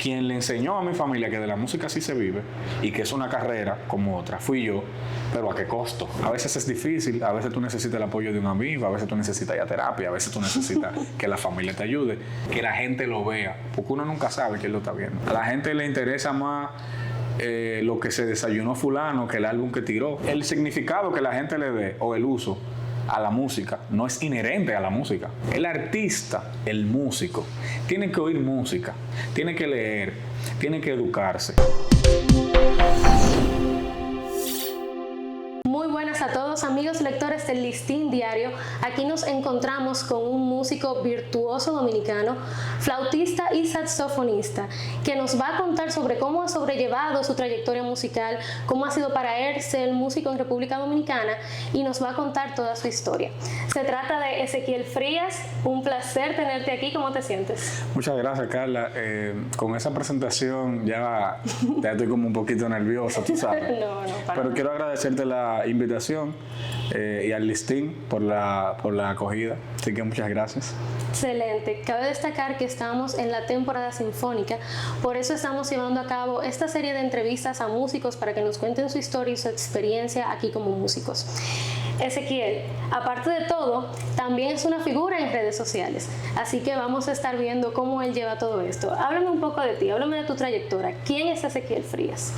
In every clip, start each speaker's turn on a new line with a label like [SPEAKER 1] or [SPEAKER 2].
[SPEAKER 1] quien le enseñó a mi familia que de la música sí se vive y que es una carrera como otra, fui yo, pero ¿a qué costo? A veces es difícil, a veces tú necesitas el apoyo de un amigo, a veces tú necesitas ir a terapia, a veces tú necesitas que la familia te ayude, que la gente lo vea, porque uno nunca sabe quién lo está viendo. A la gente le interesa más lo que se desayunó fulano que el álbum que tiró. El significado que la gente le dé o el uso a la música no es inherente a la música. El artista, el músico, tiene que oír música, tiene que leer, tiene que educarse.
[SPEAKER 2] Muy buenas a todos, amigos lectores del Listín Diario. Aquí nos encontramos con un músico virtuoso dominicano, flautista y saxofonista, que nos va a contar sobre cómo ha sobrellevado su trayectoria musical, cómo ha sido para él ser músico en República Dominicana, y nos va a contar toda su historia. Se trata de Ezequiel Frías. Un placer tenerte aquí. ¿Cómo te sientes?
[SPEAKER 1] Muchas gracias, Carla. Con esa presentación ya estoy como un poquito nerviosa, tú sabes. Pero quiero agradecerte la invitación y al Listín por la acogida. Así que muchas gracias.
[SPEAKER 2] Excelente. Cabe destacar que estamos en la temporada sinfónica, por eso estamos llevando a cabo esta serie de entrevistas a músicos para que nos cuenten su historia y su experiencia aquí como músicos. Ezequiel, aparte de todo, también es una figura en redes sociales, así que vamos a estar viendo cómo él lleva todo esto. Háblame un poco de ti, háblame de tu trayectoria. ¿Quién es Ezequiel Frías?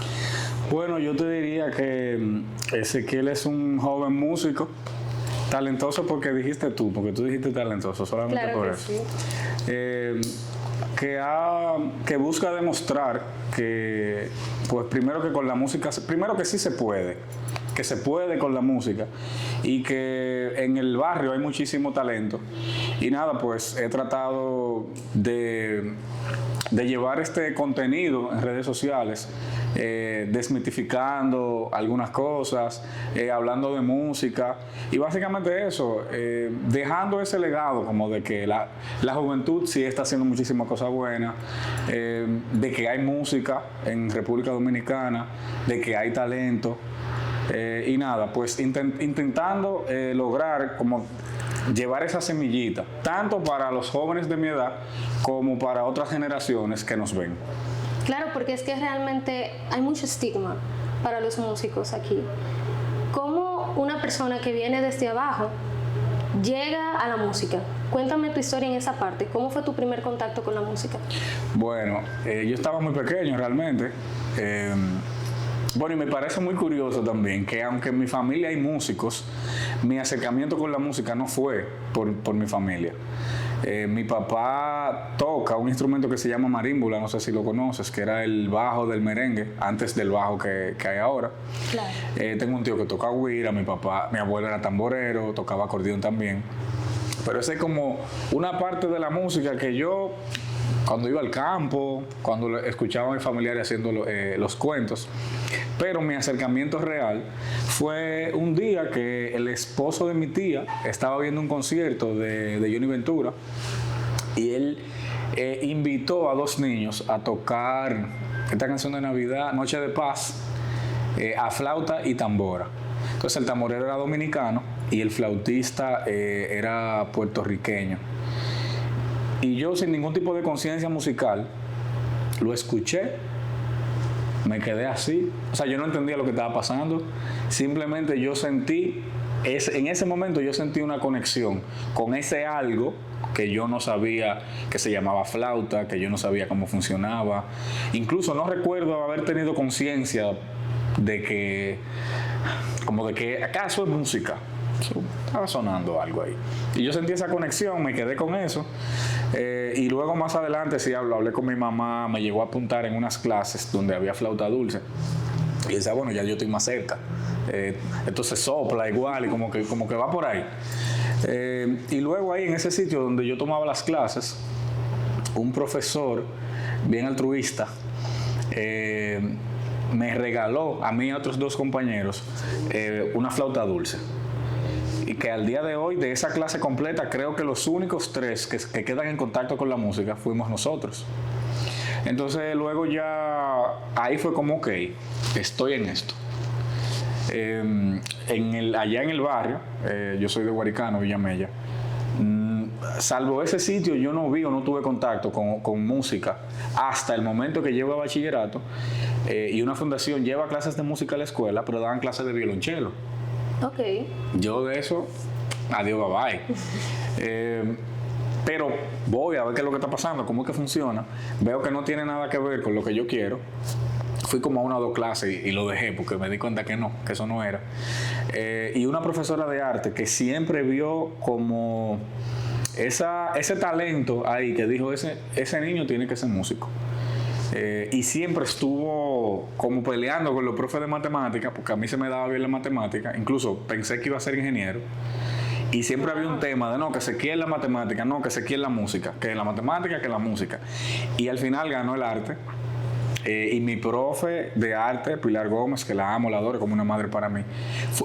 [SPEAKER 1] Bueno, yo te diría que Ezequiel es un joven músico, talentoso porque dijiste tú dijiste talentoso, solamente
[SPEAKER 2] claro
[SPEAKER 1] por
[SPEAKER 2] que
[SPEAKER 1] eso.
[SPEAKER 2] Sí.
[SPEAKER 1] Que busca demostrar que, pues primero que con la música, primero que sí se puede, que se puede con la música y que en el barrio hay muchísimo talento. Y nada, pues he tratado de llevar este contenido en redes sociales, desmitificando algunas cosas, hablando de música y básicamente eso, dejando ese legado como de que la juventud sí está haciendo muchísimas cosas buenas, de que hay música en República Dominicana, de que hay talento. Y nada, pues intentando lograr como llevar esa semillita, tanto para los jóvenes de mi edad como para otras generaciones que nos ven.
[SPEAKER 2] Claro, porque es que realmente hay mucho estigma para los músicos aquí. ¿Cómo una persona que viene desde abajo llega a la música? Cuéntame tu historia en esa parte. ¿Cómo fue tu primer contacto con la música?
[SPEAKER 1] Bueno, yo estaba muy pequeño realmente. Bueno, y me parece muy curioso también que aunque en mi familia hay músicos, mi acercamiento con la música no fue por mi familia. Mi papá toca un instrumento que se llama marímbula, no sé si lo conoces, que era el bajo del merengue, antes del bajo que hay ahora.
[SPEAKER 2] Claro.
[SPEAKER 1] Tengo un tío que toca güira, mi abuelo era tamborero, tocaba acordeón también. Pero esa es como una parte de la música que yo, cuando iba al campo, cuando escuchaba a mis familiares haciendo los cuentos, pero mi acercamiento real fue un día que el esposo de mi tía estaba viendo un concierto de Johnny Ventura y él invitó a dos niños a tocar esta canción de Navidad, Noche de Paz, a flauta y tambora. Entonces el tamborero era dominicano y el flautista era puertorriqueño. Y yo, sin ningún tipo de conciencia musical, lo escuché, me quedé así. O sea, yo no entendía lo que estaba pasando. Simplemente yo sentí, en ese momento yo sentí una conexión con ese algo que yo no sabía que se llamaba flauta, que yo no sabía cómo funcionaba. Incluso no recuerdo haber tenido conciencia de que acaso es música. Estaba sonando algo ahí. Y yo sentí esa conexión, me quedé con eso. Y luego más adelante sí hablé con mi mamá, me llegó a apuntar en unas clases donde había flauta dulce. Y decía, bueno, ya yo estoy más cerca. Entonces sopla igual y como que va por ahí. Y luego ahí en ese sitio donde yo tomaba las clases, un profesor bien altruista me regaló a mí y a otros dos compañeros una flauta dulce. Y que al día de hoy, de esa clase completa, creo que los únicos tres que quedan en contacto con la música fuimos nosotros. Entonces luego ya ahí fue como, ok, estoy en esto. Allá en el barrio, yo soy de Guaricano, Villamella, salvo ese sitio, yo no vi o no tuve contacto con música hasta el momento que llego a bachillerato y una fundación lleva clases de música a la escuela, pero daban clases de violonchelo.
[SPEAKER 2] Ok.
[SPEAKER 1] Yo de eso, adiós, bye bye. Pero voy a ver qué es lo que está pasando, cómo es que funciona. Veo que no tiene nada que ver con lo que yo quiero. Fui como a una o dos clases y lo dejé porque me di cuenta que no, que eso no era. Y una profesora de arte que siempre vio como ese talento ahí, que dijo, ese niño tiene que ser músico. Y siempre estuvo como peleando con los profes de matemáticas, porque a mí se me daba bien la matemática. Incluso pensé que iba a ser ingeniero. Y siempre había un tema de no, que se quiere la matemática, no, que se quiere la música, que la matemática, que la música. Y al final ganó el arte. Y mi profe de arte, Pilar Gómez, que la amo, la adoro como una madre para mí,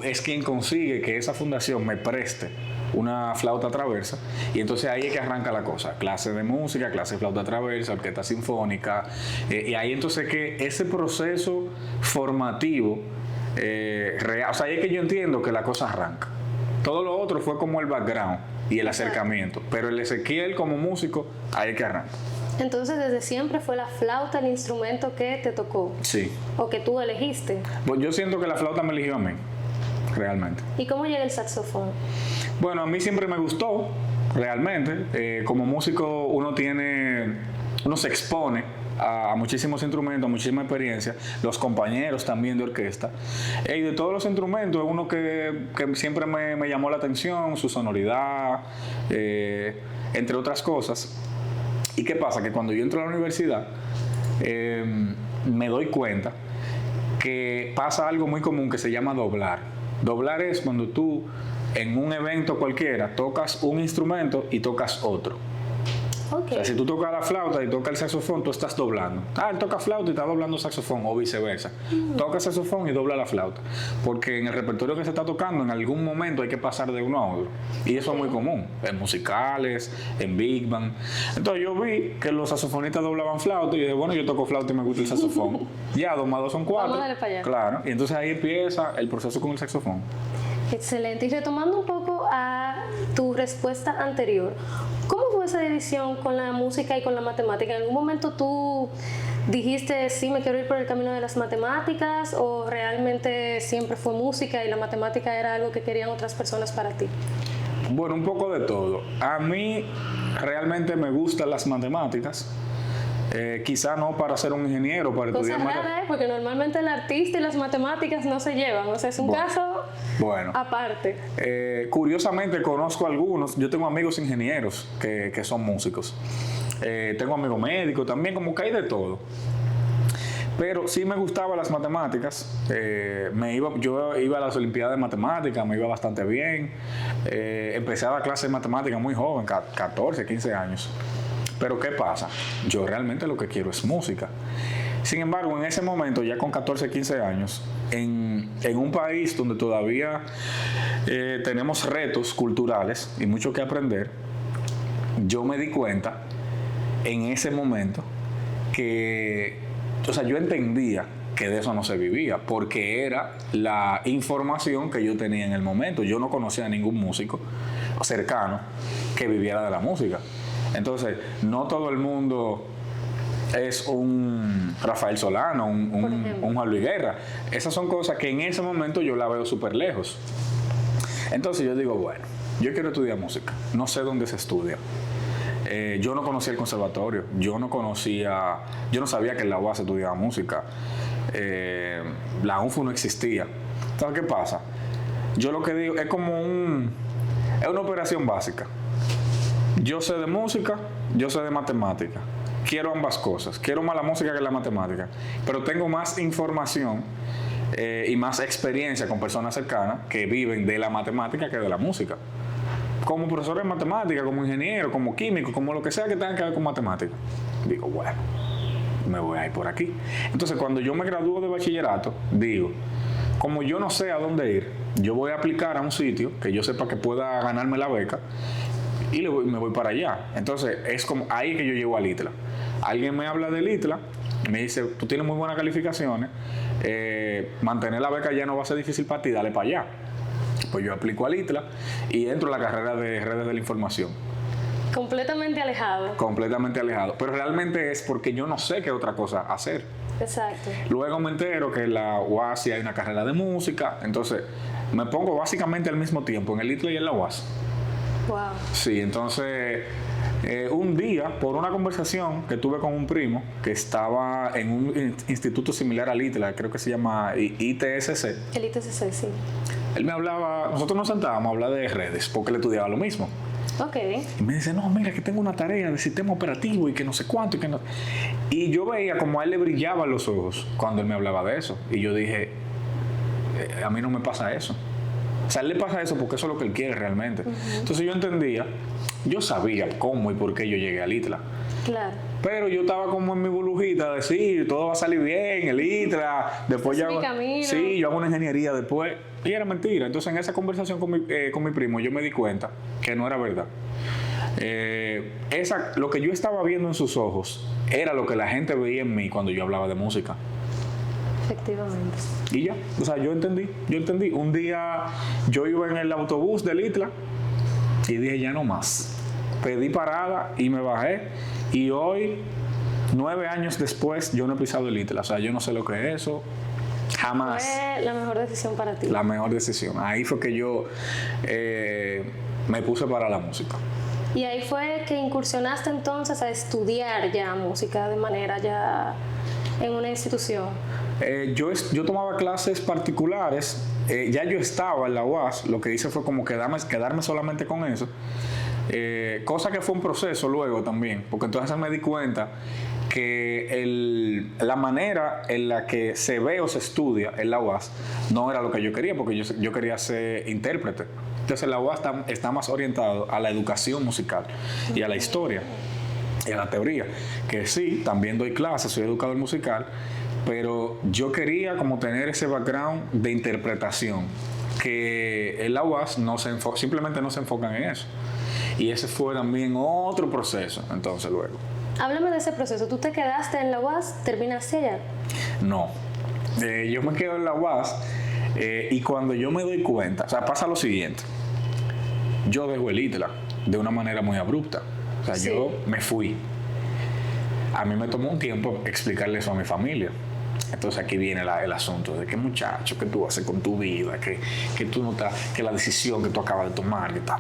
[SPEAKER 1] es quien consigue que esa fundación me preste una flauta traversa, y entonces ahí es que arranca la cosa, clase de música, clase de flauta traversa, orquesta sinfónica, y ahí entonces que ese proceso formativo real, o sea, ahí es que yo entiendo que la cosa arranca. Todo lo otro fue como el background y el acercamiento, pero el Ezequiel como músico, ahí es que arranca.
[SPEAKER 2] Entonces, desde siempre fue la flauta el instrumento que te tocó.
[SPEAKER 1] Sí.
[SPEAKER 2] O que tú elegiste.
[SPEAKER 1] Pues yo siento que la flauta me eligió a mí, realmente.
[SPEAKER 2] ¿Y cómo llega el saxofón?
[SPEAKER 1] Bueno, a mí siempre me gustó, realmente. Como músico uno se expone a muchísimos instrumentos, a muchísima experiencia, los compañeros también de orquesta. Y de todos los instrumentos, es uno que siempre me llamó la atención, su sonoridad, entre otras cosas. ¿Y qué pasa? Que cuando yo entro a la universidad, me doy cuenta que pasa algo muy común que se llama doblar. Doblar es cuando tú, en un evento cualquiera, tocas un instrumento y tocas otro. Okay. O sea, si tú tocas la flauta y tocas el saxofón, tú estás doblando. Él toca flauta y está doblando saxofón, o viceversa. Toca saxofón y dobla la flauta. Porque en el repertorio que se está tocando, en algún momento hay que pasar de uno a otro. Y eso es muy común, en musicales, en big band. Entonces yo vi que los saxofonistas doblaban flauta y dije, bueno, yo toco flauta y me gusta el saxofón. Ya, 2 más 2 son 4.
[SPEAKER 2] Vamos a darle para allá.
[SPEAKER 1] Claro, y entonces ahí empieza el proceso con el saxofón.
[SPEAKER 2] Excelente. Y retomando un poco a tu respuesta anterior, ¿cómo fue esa división con la música y con la matemática? ¿En algún momento tú dijiste, sí, me quiero ir por el camino de las matemáticas, o realmente siempre fue música y la matemática era algo que querían otras personas para ti?
[SPEAKER 1] Bueno, un poco de todo. A mí realmente me gustan las matemáticas. Quizá no para ser un ingeniero, para estudiar
[SPEAKER 2] matemáticas. Porque normalmente el artista y las matemáticas no se llevan. O sea, es un caso aparte.
[SPEAKER 1] Curiosamente conozco algunos. Yo tengo amigos ingenieros que son músicos. Tengo amigos médicos también, como que hay de todo. Pero sí me gustaban las matemáticas. Yo iba a las Olimpiadas de Matemáticas, me iba bastante bien. Empecé a dar clases de matemáticas muy joven, 14, 15 años. Pero ¿qué pasa? Yo realmente lo que quiero es música. Sin embargo, en ese momento, ya con 14, 15 años, en un país donde todavía tenemos retos culturales y mucho que aprender, yo me di cuenta en ese momento que, o sea, yo entendía que de eso no se vivía, porque era la información que yo tenía en el momento. Yo no conocía a ningún músico cercano que viviera de la música. Entonces, no todo el mundo es un Rafael Solano, un Juan Luis Guerra. Esas son cosas que en ese momento yo la veo súper lejos. Entonces yo digo, bueno, yo quiero estudiar música. No sé dónde se estudia. Yo no conocía el conservatorio. Yo no sabía que en la UAS se estudiaba música. La UNFU no existía. ¿Sabes qué pasa? Yo lo que digo es como es una operación básica. Yo sé de música, yo sé de matemática. Quiero ambas cosas. Quiero más la música que la matemática. Pero tengo más información y más experiencia con personas cercanas que viven de la matemática que de la música. Como profesor de matemática, como ingeniero, como químico, como lo que sea que tenga que ver con matemática. Digo, bueno, me voy a ir por aquí. Entonces, cuando yo me gradúo de bachillerato, digo, como yo no sé a dónde ir, yo voy a aplicar a un sitio que yo sepa que pueda ganarme la beca y me voy para allá. Entonces, es como ahí que yo llego al ITLA. Alguien me habla del ITLA, me dice, tú tienes muy buenas calificaciones, mantener la beca ya no va a ser difícil para ti, dale para allá. Pues yo aplico al ITLA y entro a la carrera de redes de la información.
[SPEAKER 2] Completamente alejado.
[SPEAKER 1] Completamente alejado. Pero realmente es porque yo no sé qué otra cosa hacer.
[SPEAKER 2] Exacto.
[SPEAKER 1] Luego me entero que en la UAS hay una carrera de música, entonces me pongo básicamente al mismo tiempo en el ITLA y en la UAS.
[SPEAKER 2] Wow.
[SPEAKER 1] Sí, entonces un día, por una conversación que tuve con un primo que estaba en un instituto similar al ITLA, creo que se llama ITSC.
[SPEAKER 2] El ITCC, sí.
[SPEAKER 1] Él me hablaba, nosotros nos sentábamos a hablar de redes, porque él estudiaba lo mismo.
[SPEAKER 2] Ok.
[SPEAKER 1] Y me dice, no, mira, que tengo una tarea de sistema operativo y que no sé cuánto y que no... Y yo veía como a él le brillaban los ojos cuando él me hablaba de eso. Y yo dije, a mí no me pasa eso. O sea, a él le pasa eso porque eso es lo que él quiere realmente. Entonces yo entendía, yo sabía cómo y por qué yo llegué al ITLA.
[SPEAKER 2] Claro.
[SPEAKER 1] Pero yo estaba como en mi burbujita de decir, todo va a salir bien, el ITLA, después
[SPEAKER 2] Ese es mi camino.
[SPEAKER 1] Sí, yo hago una ingeniería después. Y era mentira. Entonces en esa conversación con mi primo yo me di cuenta que no era verdad. Lo que yo estaba viendo en sus ojos era lo que la gente veía en mí cuando yo hablaba de música.
[SPEAKER 2] Efectivamente.
[SPEAKER 1] Y ya, o sea, yo entendí. Un día yo iba en el autobús del ITLA y dije, ya no más. Pedí parada y me bajé. Y hoy, 9 años después, yo no he pisado el ITLA. O sea, yo no sé lo que es eso. Jamás.
[SPEAKER 2] Fue la mejor decisión para ti.
[SPEAKER 1] La mejor decisión. Ahí fue que yo me puse para la música.
[SPEAKER 2] Y ahí fue que incursionaste entonces a estudiar ya música de manera ya en una institución.
[SPEAKER 1] Yo tomaba clases particulares, ya yo estaba en la UAS, lo que hice fue como quedarme solamente con eso, cosa que fue un proceso luego también, porque entonces me di cuenta que la manera en la que se ve o se estudia en la UAS no era lo que yo quería, porque yo quería ser intérprete. Entonces la UAS está más orientado a la educación musical y a la historia y a la teoría, que sí, también doy clases, soy educador musical, pero yo quería como tener ese background de interpretación, que en la UAS simplemente no se enfocan en eso. Y ese fue también otro proceso, entonces luego.
[SPEAKER 2] Háblame de ese proceso. ¿Tú te quedaste en la UAS? ¿Terminaste allá?
[SPEAKER 1] No. Yo me quedo en la UAS y cuando yo me doy cuenta, o sea, pasa lo siguiente. Yo dejo el ITLA de una manera muy abrupta. O sea,
[SPEAKER 2] Sí.
[SPEAKER 1] yo me fui. A mí me tomó un tiempo explicarle eso a mi familia. Entonces aquí viene el asunto de que muchacho, ¿qué tú haces con tu vida? Que tú no estás, que la decisión que tú acabas de tomar, que ta.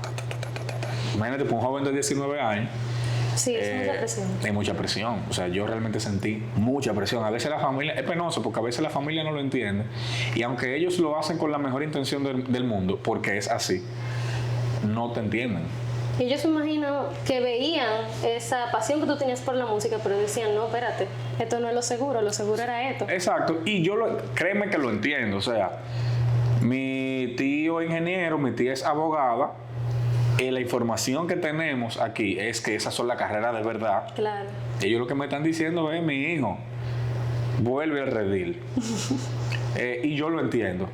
[SPEAKER 1] Imagínate, para un joven de 19 años.
[SPEAKER 2] Sí, es mucha presión.
[SPEAKER 1] Hay mucha presión. O sea, yo realmente sentí mucha presión. A veces la familia, es penoso porque a veces la familia no lo entiende. Y aunque ellos lo hacen con la mejor intención del mundo, porque es así, no te entienden.
[SPEAKER 2] Y ellos me imagino que veían esa pasión que tú tenías por la música, pero decían, no, espérate, esto no es lo seguro era esto.
[SPEAKER 1] Exacto. Y créeme que lo entiendo. O sea, mi tío ingeniero, mi tía es abogada. La información que tenemos aquí es que esas son las carreras de verdad.
[SPEAKER 2] Claro.
[SPEAKER 1] Ellos lo que me están diciendo es, mi hijo, vuelve al redil. Y yo lo entiendo.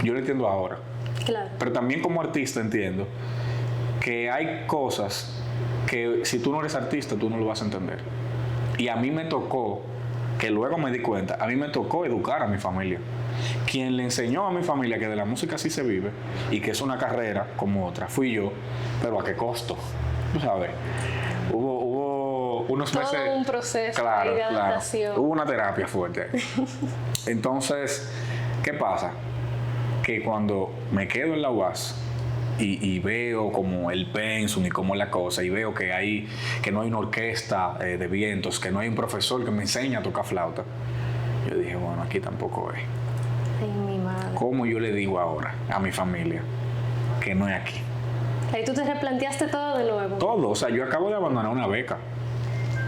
[SPEAKER 1] Yo lo entiendo ahora.
[SPEAKER 2] Claro.
[SPEAKER 1] Pero también como artista entiendo que hay cosas que si tú no eres artista, tú no lo vas a entender. Y a mí me tocó, que luego me di cuenta, a mí me tocó educar a mi familia. Quien le enseñó a mi familia que de la música sí se vive y que es una carrera como otra, fui yo, pero ¿a qué costo? Tú sabes, hubo unos
[SPEAKER 2] Todo
[SPEAKER 1] meses...
[SPEAKER 2] un proceso de adaptación.
[SPEAKER 1] Hubo una terapia fuerte. Entonces, ¿qué pasa? Que cuando me quedo en la UAS y veo como el pensum y cómo es la cosa, y veo que no hay una orquesta de vientos, que no hay un profesor que me enseña a tocar flauta, yo dije, bueno, aquí tampoco es.
[SPEAKER 2] Ay, mi madre.
[SPEAKER 1] ¿Cómo yo le digo ahora a mi familia que no es aquí?
[SPEAKER 2] Ahí tú te replanteaste todo de nuevo.
[SPEAKER 1] Todo, o sea, yo acabo de abandonar una beca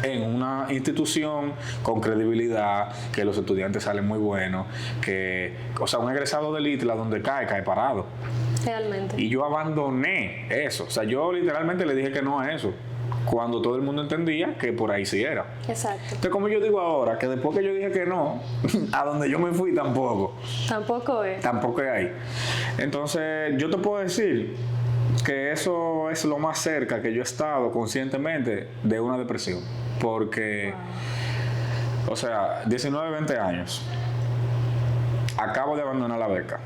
[SPEAKER 1] en una institución con credibilidad, que los estudiantes salen muy buenos, o sea, un egresado del ITLA donde cae parado.
[SPEAKER 2] Realmente.
[SPEAKER 1] Y yo abandoné eso, o sea, yo literalmente le dije que no a eso, cuando todo el mundo entendía que por ahí sí era.
[SPEAKER 2] Exacto.
[SPEAKER 1] Entonces, como yo digo ahora, que después que yo dije que no, a donde yo me fui tampoco es ahí. Entonces, yo te puedo decir que eso es lo más cerca que yo he estado conscientemente de una depresión. Porque, o sea, 19, 20 años, acabo de abandonar la beca.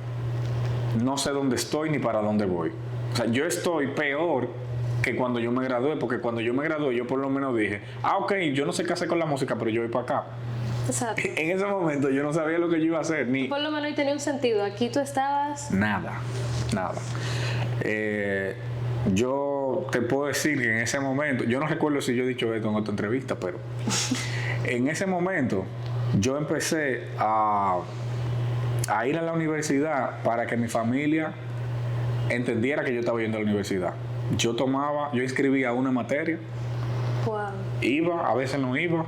[SPEAKER 1] No sé dónde estoy ni para dónde voy. O sea, yo estoy peor que cuando yo me gradué, porque cuando yo me gradué yo por lo menos dije, ok, yo no sé qué hacer con la música, pero yo voy para acá.
[SPEAKER 2] Exacto.
[SPEAKER 1] En ese momento yo no sabía lo que yo iba a hacer, ni...
[SPEAKER 2] Por lo menos ahí tenía un sentido. Aquí tú estabas...
[SPEAKER 1] Nada. Yo te puedo decir que en ese momento, yo no recuerdo si yo he dicho esto en otra entrevista, pero en ese momento yo empecé a ir a la universidad para que mi familia entendiera que yo estaba yendo a la universidad. Yo inscribía una materia,
[SPEAKER 2] Wow.
[SPEAKER 1] iba, a veces no iba,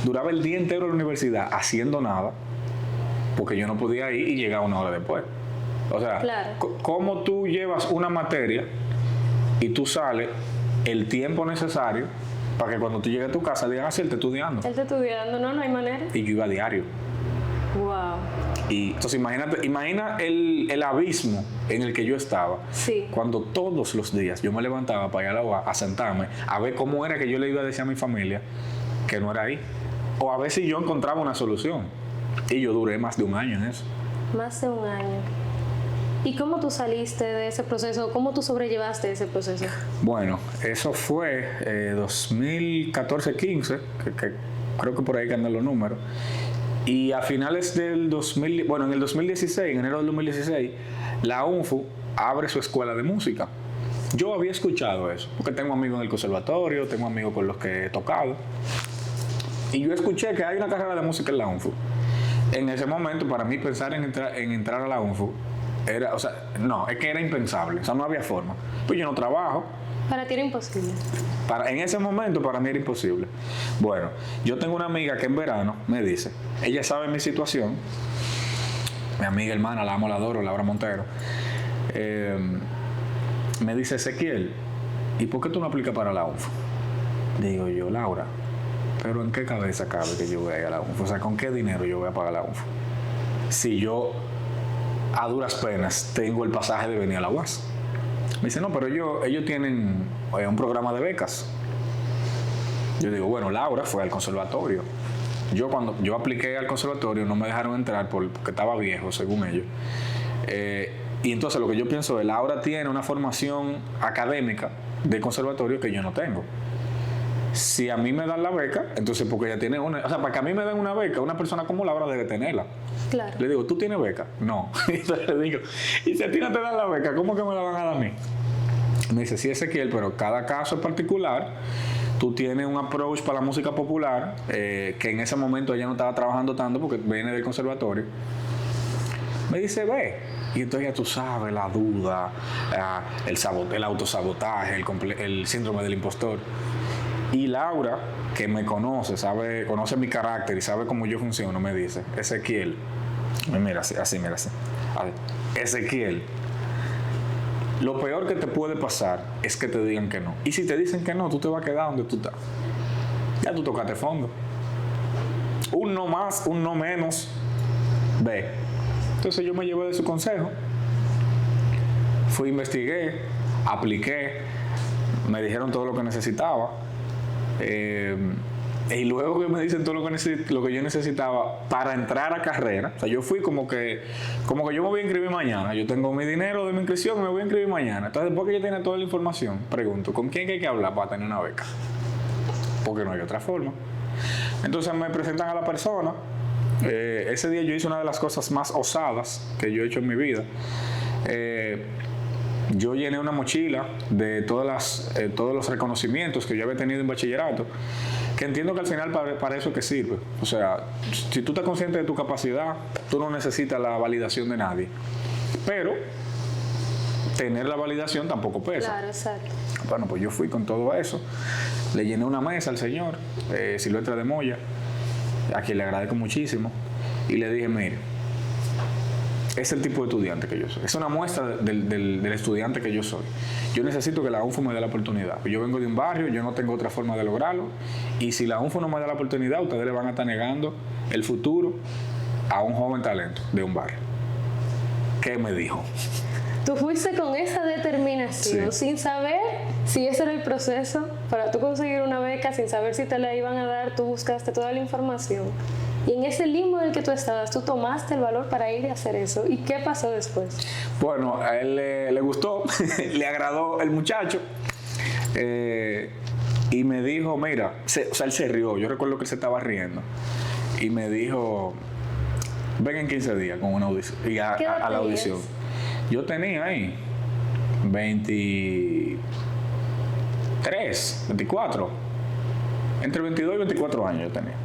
[SPEAKER 1] duraba el día entero en la universidad haciendo nada, porque yo no podía ir y llegaba una hora después. O sea,
[SPEAKER 2] Claro.
[SPEAKER 1] ¿cómo tú llevas una materia y tú sales el tiempo necesario para que cuando tú llegues a tu casa digan, así, él está estudiando?
[SPEAKER 2] Él está estudiando, no hay manera.
[SPEAKER 1] Y yo iba a diario.
[SPEAKER 2] Wow.
[SPEAKER 1] Y entonces imagina el abismo en el que yo estaba.
[SPEAKER 2] Sí.
[SPEAKER 1] Cuando todos los días yo me levantaba para ir a la UAS a sentarme a ver cómo era que yo le iba a decir a mi familia que no era ahí. O a ver si yo encontraba una solución. Y yo duré más de un año en eso.
[SPEAKER 2] Más de un año. ¿Y cómo tú saliste de ese proceso? ¿Cómo tú sobrellevaste ese proceso?
[SPEAKER 1] Bueno, eso fue 2014-15, que creo que por ahí que andan los números. Y a finales del en el 2016, en enero del 2016, la UNFU abre su escuela de música. Yo había escuchado eso, porque tengo amigos en el conservatorio, tengo amigos con los que he tocado. Y yo escuché que hay una carrera de música en la UNFU. En ese momento, para mí, pensar en entrar a la UNFU es que era impensable, o sea, no había forma. Pues yo no trabajo.
[SPEAKER 2] Para ti era imposible.
[SPEAKER 1] En ese momento para mí era imposible. Bueno, yo tengo una amiga que en verano me dice, ella sabe mi situación, mi amiga hermana, la amo, la adoro, Laura Montero, me dice, Ezequiel, ¿y por qué tú no aplicas para la UNFU? Digo yo, Laura, ¿pero en qué cabeza cabe que yo voy a ir a la UNFU? O sea, ¿con qué dinero yo voy a pagar la UNFU? Si yo a duras penas tengo el pasaje de venir a la UAS. Me dice, no, pero ellos tienen un programa de becas. Yo digo, bueno, Laura fue al conservatorio. Cuando yo apliqué al conservatorio no me dejaron entrar porque estaba viejo, según ellos. Y entonces lo que yo pienso es, Laura tiene una formación académica de conservatorio que yo no tengo. Si a mí me dan la beca, entonces porque ella tiene una... O sea, para que a mí me den una beca, una persona como Laura debe tenerla.
[SPEAKER 2] Claro.
[SPEAKER 1] Le digo, ¿tú tienes beca? No. Entonces le digo, ¿y si a ti no te dan la beca, cómo que me la van a dar a mí? Me dice, sí, Ezequiel, pero cada caso es particular. Tú tienes un approach para la música popular, que en ese momento ella no estaba trabajando tanto porque viene del conservatorio. Me dice, ve. Y entonces ya tú sabes, la duda, el autosabotaje, el síndrome del impostor. Y Laura, que me conoce, conoce mi carácter y sabe cómo yo funciono, me dice, Ezequiel, mira así. A ver, Ezequiel, lo peor que te puede pasar es que te digan que no. Y si te dicen que no, tú te vas a quedar donde tú estás. Ya tú tocaste fondo. Un no más, un no menos. Ve. Entonces yo me llevé de su consejo. Investigué, apliqué, me dijeron todo lo que necesitaba. Y luego que me dicen todo lo que yo necesitaba para entrar a carrera, o sea, yo fui como que yo me voy a inscribir mañana, yo tengo mi dinero de mi inscripción, me voy a inscribir mañana. Entonces, después que yo tenía toda la información, pregunto, ¿con quién hay que hablar para tener una beca? Porque no hay otra forma. Entonces me presentan a la persona. Ese día yo hice una de las cosas más osadas que yo he hecho en mi vida. Yo llené una mochila de todos los reconocimientos que yo había tenido en bachillerato, que entiendo que al final para eso que sirve. O sea, si tú estás consciente de tu capacidad, tú no necesitas la validación de nadie. Pero tener la validación tampoco pesa.
[SPEAKER 2] Claro, exacto.
[SPEAKER 1] Bueno, pues yo fui con todo eso. Le llené una mesa al señor, Silvestre de Moya, a quien le agradezco muchísimo, y le dije, mire, es el tipo de estudiante que yo soy. Es una muestra del estudiante que yo soy. Yo necesito que la UNFU me dé la oportunidad. Yo vengo de un barrio, yo no tengo otra forma de lograrlo. Y si la UNFU no me da la oportunidad, ustedes le van a estar negando el futuro a un joven talento de un barrio. ¿Qué me dijo?
[SPEAKER 2] Tú fuiste con esa determinación,
[SPEAKER 1] Sí.
[SPEAKER 2] sin saber si ese era el proceso para tú conseguir una beca, sin saber si te la iban a dar, tú buscaste toda la información. Y en ese limbo en el que tú estabas, tú tomaste el valor para ir a hacer eso. ¿Y qué pasó después?
[SPEAKER 1] Bueno, a él le gustó, le agradó el muchacho. Y me dijo, mira, o sea, él se rió, yo recuerdo que él se estaba riendo. Y me dijo, ven en 15 días con una audición, y a la audición. Yo tenía ahí 23, 24, entre 22 y 24 años yo tenía.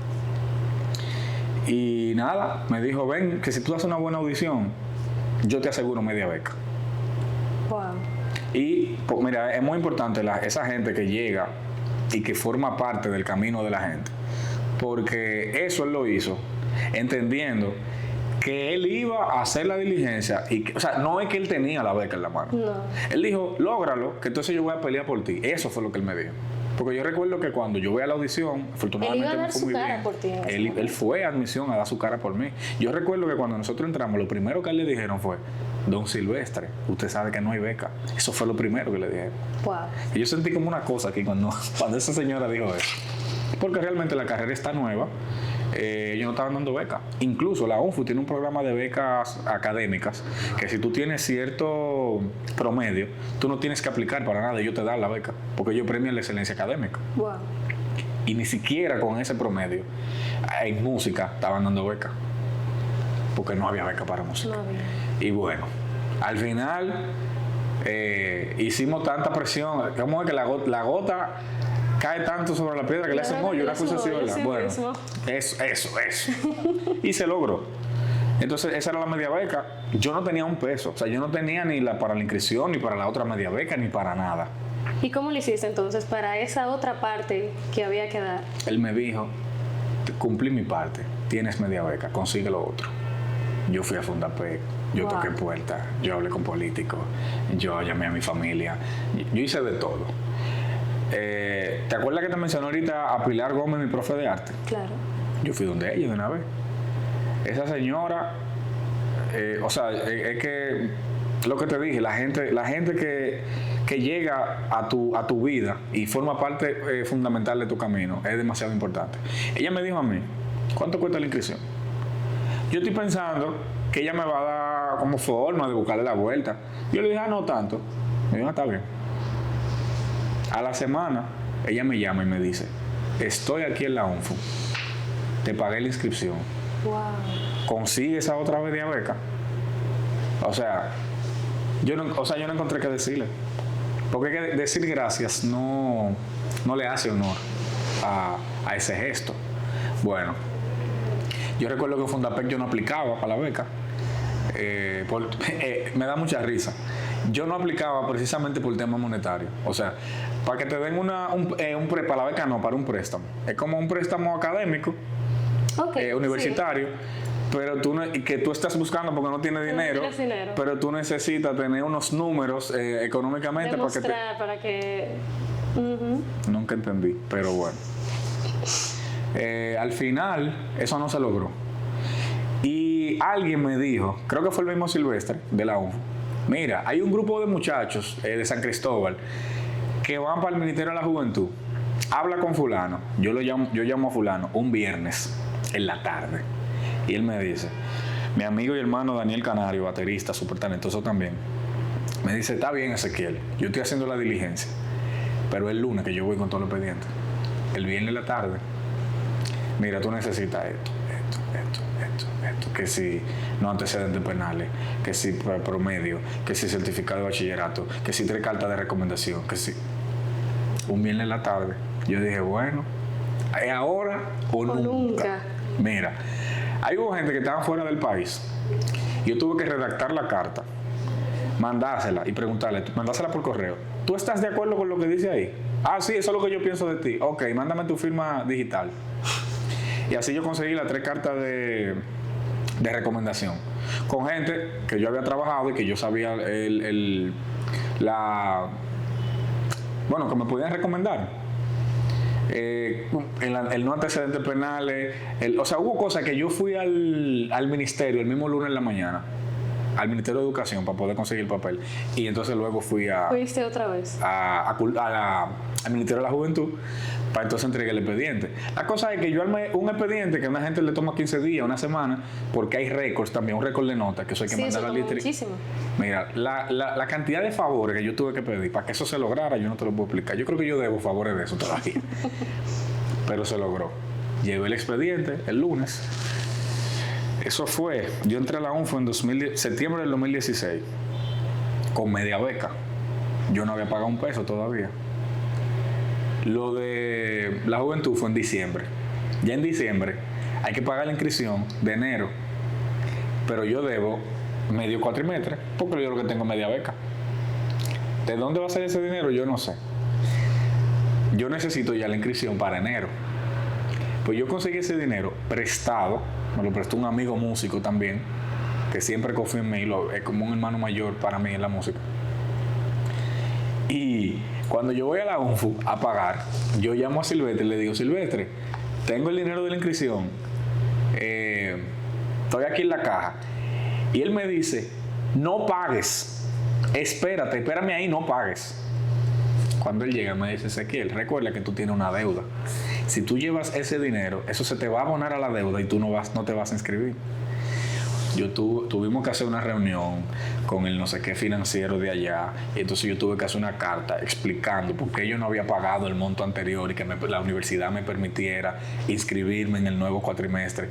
[SPEAKER 1] Y nada, me dijo, ven, que si tú haces una buena audición, yo te aseguro media beca.
[SPEAKER 2] Wow.
[SPEAKER 1] Y pues, mira, es muy importante esa gente que llega y que forma parte del camino de la gente, porque eso él lo hizo entendiendo que él iba a hacer la diligencia y o sea, no es que él tenía la beca en la mano.
[SPEAKER 2] No.
[SPEAKER 1] Él dijo, lógralo, que entonces yo voy a pelear por ti. Eso fue lo que él me dijo. Porque yo recuerdo que cuando yo voy a la audición, afortunadamente
[SPEAKER 2] él iba a dar
[SPEAKER 1] me fue
[SPEAKER 2] su
[SPEAKER 1] muy
[SPEAKER 2] cara
[SPEAKER 1] bien.
[SPEAKER 2] por ti.
[SPEAKER 1] Él fue a admisión a dar su cara por mí. Yo recuerdo que cuando nosotros entramos, lo primero que le dijeron fue, Don Silvestre, usted sabe que no hay beca. Eso fue lo primero que le dijeron.
[SPEAKER 2] Wow.
[SPEAKER 1] Y yo sentí como una cosa aquí cuando esa señora dijo eso. Porque realmente la carrera está nueva. Ellos no estaban dando becas. Incluso la UNFU tiene un programa de becas académicas que si tú tienes cierto promedio, tú no tienes que aplicar para nada, ellos te dan la beca, porque ellos premian la excelencia académica.
[SPEAKER 2] Wow.
[SPEAKER 1] Y ni siquiera con ese promedio en música estaban dando beca, porque no había beca para música.
[SPEAKER 2] No había.
[SPEAKER 1] Y bueno, al final hicimos tanta presión, como es que la gota cae tanto sobre la piedra que le hace un hoyo, una cosa así, ¿verdad? Bueno, eso. Y se logró. Entonces, esa era la media beca. Yo no tenía un peso. O sea, yo no tenía ni para la inscripción, ni para la otra media beca, ni para nada.
[SPEAKER 2] ¿Y cómo lo hiciste entonces para esa otra parte que había que dar?
[SPEAKER 1] Él me dijo, cumplí mi parte, tienes media beca, consigue lo otro. Yo fui a Fundapec, yo toqué puertas, yo hablé con políticos, yo llamé a mi familia, yo hice de todo. ¿Te acuerdas que te mencionó ahorita a Pilar Gómez, mi profe de arte?
[SPEAKER 2] Claro.
[SPEAKER 1] Yo fui donde ella de una vez. Esa señora, o sea, es que lo que te dije, la gente que llega a tu vida y forma parte fundamental de tu camino es demasiado importante. Ella me dijo a mí, ¿cuánto cuesta la inscripción? Yo estoy pensando que ella me va a dar como forma de buscarle la vuelta. Yo le dije, no tanto. Me dijo, está bien. A la semana, ella me llama y me dice, estoy aquí en la UNFU, te pagué la inscripción, consigue esa otra media beca. O sea, yo no encontré qué decirle, porque es que decir gracias no le hace honor a ese gesto. Bueno, yo recuerdo que en Fundapec yo no aplicaba para la beca. Me da mucha risa. Yo no aplicaba precisamente por el tema monetario. O sea, para que te den para la beca no, para un préstamo. Es como un préstamo académico, universitario, sí. Pero que tú estás buscando porque no tienes dinero, pero tú necesitas tener unos números económicamente
[SPEAKER 2] para que...
[SPEAKER 1] Nunca entendí, pero bueno. Al final, eso no se logró. Y alguien me dijo, creo que fue el mismo Silvestre de la UNFU, mira, hay un grupo de muchachos de San Cristóbal que van para el Ministerio de la Juventud. Habla con fulano. Yo llamo a fulano un viernes en la tarde. Y él me dice, mi amigo y hermano Daniel Canario, baterista, súper talentoso también, me dice, está bien, Ezequiel, yo estoy haciendo la diligencia, pero el lunes que yo voy con todos los pendientes, el viernes en la tarde, mira, tú necesitas esto, que si no antecedentes penales, que si promedio, que si certificado de bachillerato, que si 3 cartas de recomendación, que si... Un viernes en la tarde, yo dije, bueno, ¿es ahora o nunca? Mira, hay hubo gente que estaba fuera del país. Yo tuve que redactar la carta, mandársela y preguntarle, mandársela por correo. ¿Tú estás de acuerdo con lo que dice ahí? Ah, sí, eso es lo que yo pienso de ti. Ok, mándame tu firma digital. Y así yo conseguí las 3 cartas de recomendación con gente que yo había trabajado y que yo sabía bueno, que me podían recomendar. El no antecedentes penales, o sea, hubo cosas que yo fui al ministerio el mismo lunes en la mañana al Ministerio de Educación para poder conseguir el papel. Y entonces luego fui
[SPEAKER 2] ¿Fuiste otra vez?
[SPEAKER 1] al Ministerio de la Juventud para entonces entregar el expediente. La cosa es que yo armé un expediente que a una gente le toma 15 días, una semana, porque hay récords también, un récord de notas, que eso hay que mandar al ITRI.
[SPEAKER 2] Muchísimo.
[SPEAKER 1] Mira, la cantidad de favores que yo tuve que pedir para que eso se lograra, yo no te lo puedo explicar. Yo creo que yo debo favores de eso todavía. Pero se logró. Llevé el expediente el lunes. Eso fue, yo entré a la UNFO en septiembre del 2016 con media beca. Yo no había pagado un peso todavía. Lo de la juventud fue en diciembre. Ya en diciembre hay que pagar la inscripción de enero, pero yo debo medio cuatrimestre porque yo lo que tengo es media beca. ¿De dónde va a ser ese dinero? Yo no sé. Yo necesito ya la inscripción para enero. Pues yo conseguí ese dinero prestado, me lo prestó un amigo músico también, que siempre confía en mí, es como un hermano mayor para mí en la música. Y cuando yo voy a la UNFU a pagar, yo llamo a Silvestre y le digo, Silvestre, tengo el dinero de la inscripción, estoy aquí en la caja. Y él me dice, no pagues, espérame ahí, no pagues. Cuando él llega me dice, Ezequiel, recuerda que tú tienes una deuda. Si tú llevas ese dinero, eso se te va a abonar a la deuda y tú no te vas a inscribir. Tuvimos que hacer una reunión con el no sé qué financiero de allá, y entonces yo tuve que hacer una carta explicando por qué yo no había pagado el monto anterior y que la universidad me permitiera inscribirme en el nuevo cuatrimestre.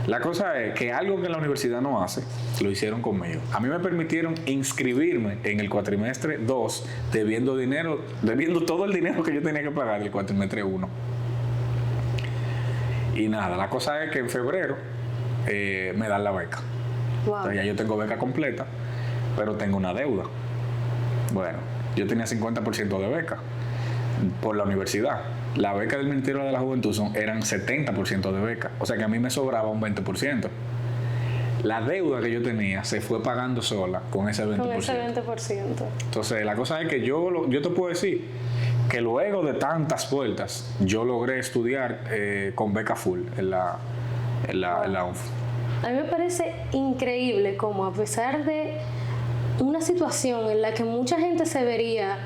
[SPEAKER 1] La cosa es que algo que la universidad no hace, lo hicieron conmigo. A mí me permitieron inscribirme en el cuatrimestre 2 debiendo todo el dinero que yo tenía que pagar del cuatrimestre 1. Y nada, la cosa es que en febrero me dan la beca.
[SPEAKER 2] Wow.
[SPEAKER 1] Entonces ya yo tengo beca completa, pero tengo una deuda. Bueno, yo tenía 50% de beca por la universidad. La beca del Ministerio de la Juventud eran 70% de beca. O sea que a mí me sobraba un 20%. La deuda que yo tenía se fue pagando sola con ese 20%.
[SPEAKER 2] Con ese 20%.
[SPEAKER 1] Entonces la cosa es que yo te puedo decir que luego de tantas vueltas yo logré estudiar con beca full en la UNFU.
[SPEAKER 2] A mí me parece increíble cómo, a pesar de una situación en la que mucha gente se vería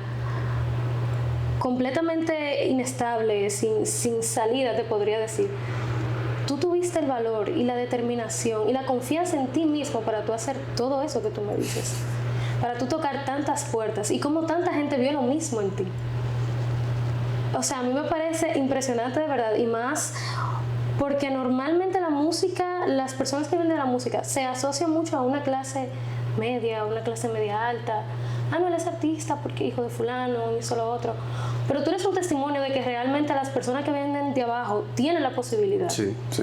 [SPEAKER 2] completamente inestable, sin salida, te podría decir, tú tuviste el valor y la determinación y la confianza en ti mismo para tú hacer todo eso que tú me dices, para tú tocar tantas puertas y cómo tanta gente vio lo mismo en ti. O sea, a mí me parece impresionante de verdad, y más porque normalmente la música, las personas que viven de la música se asocian mucho a una clase media, a una clase media alta. Ah, no, él es artista porque hijo de fulano, hizo lo otro. Pero tú eres un testimonio de que realmente las personas que vienen de abajo tienen la posibilidad.
[SPEAKER 1] Sí, sí.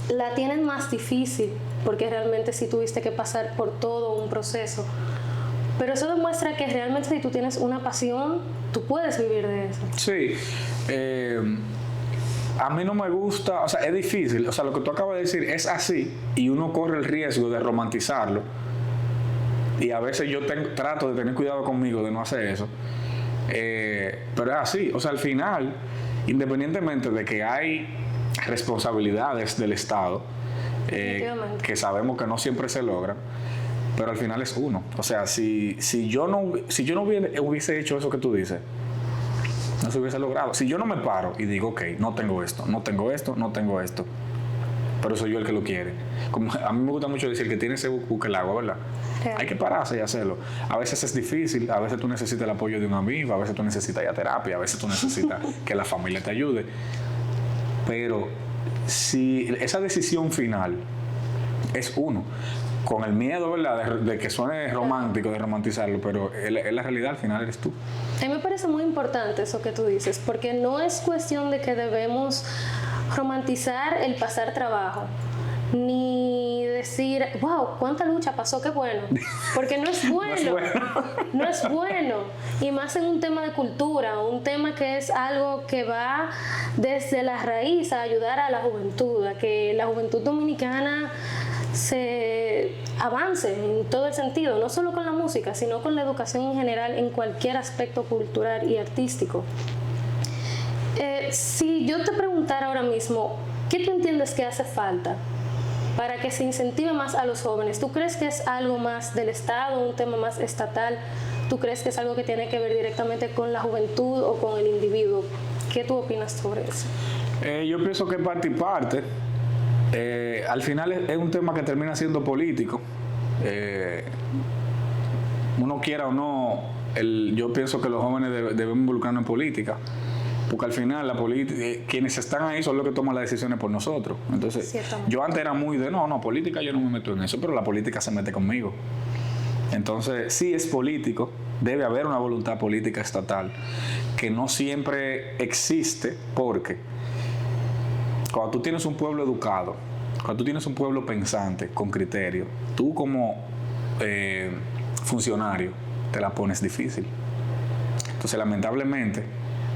[SPEAKER 2] La tienen más difícil porque realmente sí tuviste que pasar por todo un proceso. Pero eso demuestra que realmente si tú tienes una pasión, tú puedes vivir de eso.
[SPEAKER 1] Sí. A mí no me gusta, o sea, es difícil. O sea, lo que tú acabas de decir es así y uno corre el riesgo de romantizarlo. Y a veces yo trato de tener cuidado conmigo de no hacer eso. Pero es así. O sea, al final, independientemente de que hay responsabilidades del Estado, que sabemos que no siempre se logran, pero al final es uno. O sea, si yo no hubiese hecho eso que tú dices, no se hubiese logrado. Si yo no me paro y digo, ok, no tengo esto, pero soy yo el que lo quiere. Como a mí me gusta mucho decir que tiene ese busca el agua, ¿verdad? Hay que pararse y hacerlo. A veces es difícil, a veces tú necesitas el apoyo de un amigo, a veces tú necesitas ir a terapia, a veces tú necesitas que la familia te ayude. Pero si esa decisión final es uno, con el miedo, ¿verdad?, de que suene romántico, de romantizarlo, pero en la realidad al final eres tú.
[SPEAKER 2] A mí me parece muy importante eso que tú dices, porque no es cuestión de que debemos romantizar el pasar trabajo, ni decir, wow, cuánta lucha pasó, qué bueno, porque no es bueno, no es bueno, y más en un tema de cultura, un tema que es algo que va desde la raíz a ayudar a la juventud, a que la juventud dominicana se avance en todo el sentido, no solo con la música, sino con la educación en general, en cualquier aspecto cultural y artístico. Si yo te preguntara ahora mismo, ¿qué tú entiendes que hace falta para que se incentive más a los jóvenes? ¿Tú crees que es algo más del Estado, un tema más estatal? ¿Tú crees que es algo que tiene que ver directamente con la juventud o con el individuo? ¿Qué tú opinas sobre eso?
[SPEAKER 1] Yo pienso que parte y parte. Al final es un tema que termina siendo político. Uno quiera o no, yo pienso que los jóvenes debemos involucrarnos en política, porque al final quienes están ahí son los que toman las decisiones por nosotros. Entonces, yo antes era muy de no, política yo no me meto en eso, pero la política se mete conmigo. Entonces, sí es político, debe haber una voluntad política estatal que no siempre existe, porque cuando tú tienes un pueblo educado, cuando tú tienes un pueblo pensante, con criterio, tú como funcionario te la pones difícil. Entonces, lamentablemente,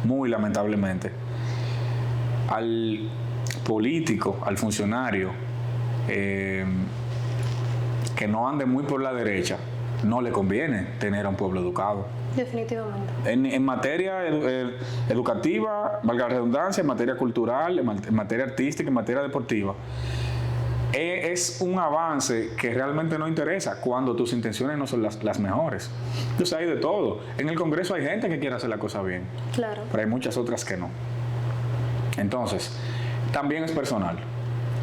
[SPEAKER 1] muy lamentablemente, al político, al funcionario que no ande muy por la derecha, no le conviene tener a un pueblo educado.
[SPEAKER 2] Definitivamente.
[SPEAKER 1] En materia educativa, valga la redundancia, en materia cultural, en materia artística, en materia deportiva, es un avance que realmente no interesa cuando tus intenciones no son las mejores. Entonces hay de todo. En el Congreso hay gente que quiere hacer la cosa bien.
[SPEAKER 2] Claro.
[SPEAKER 1] Pero hay muchas otras que no. Entonces, también es personal.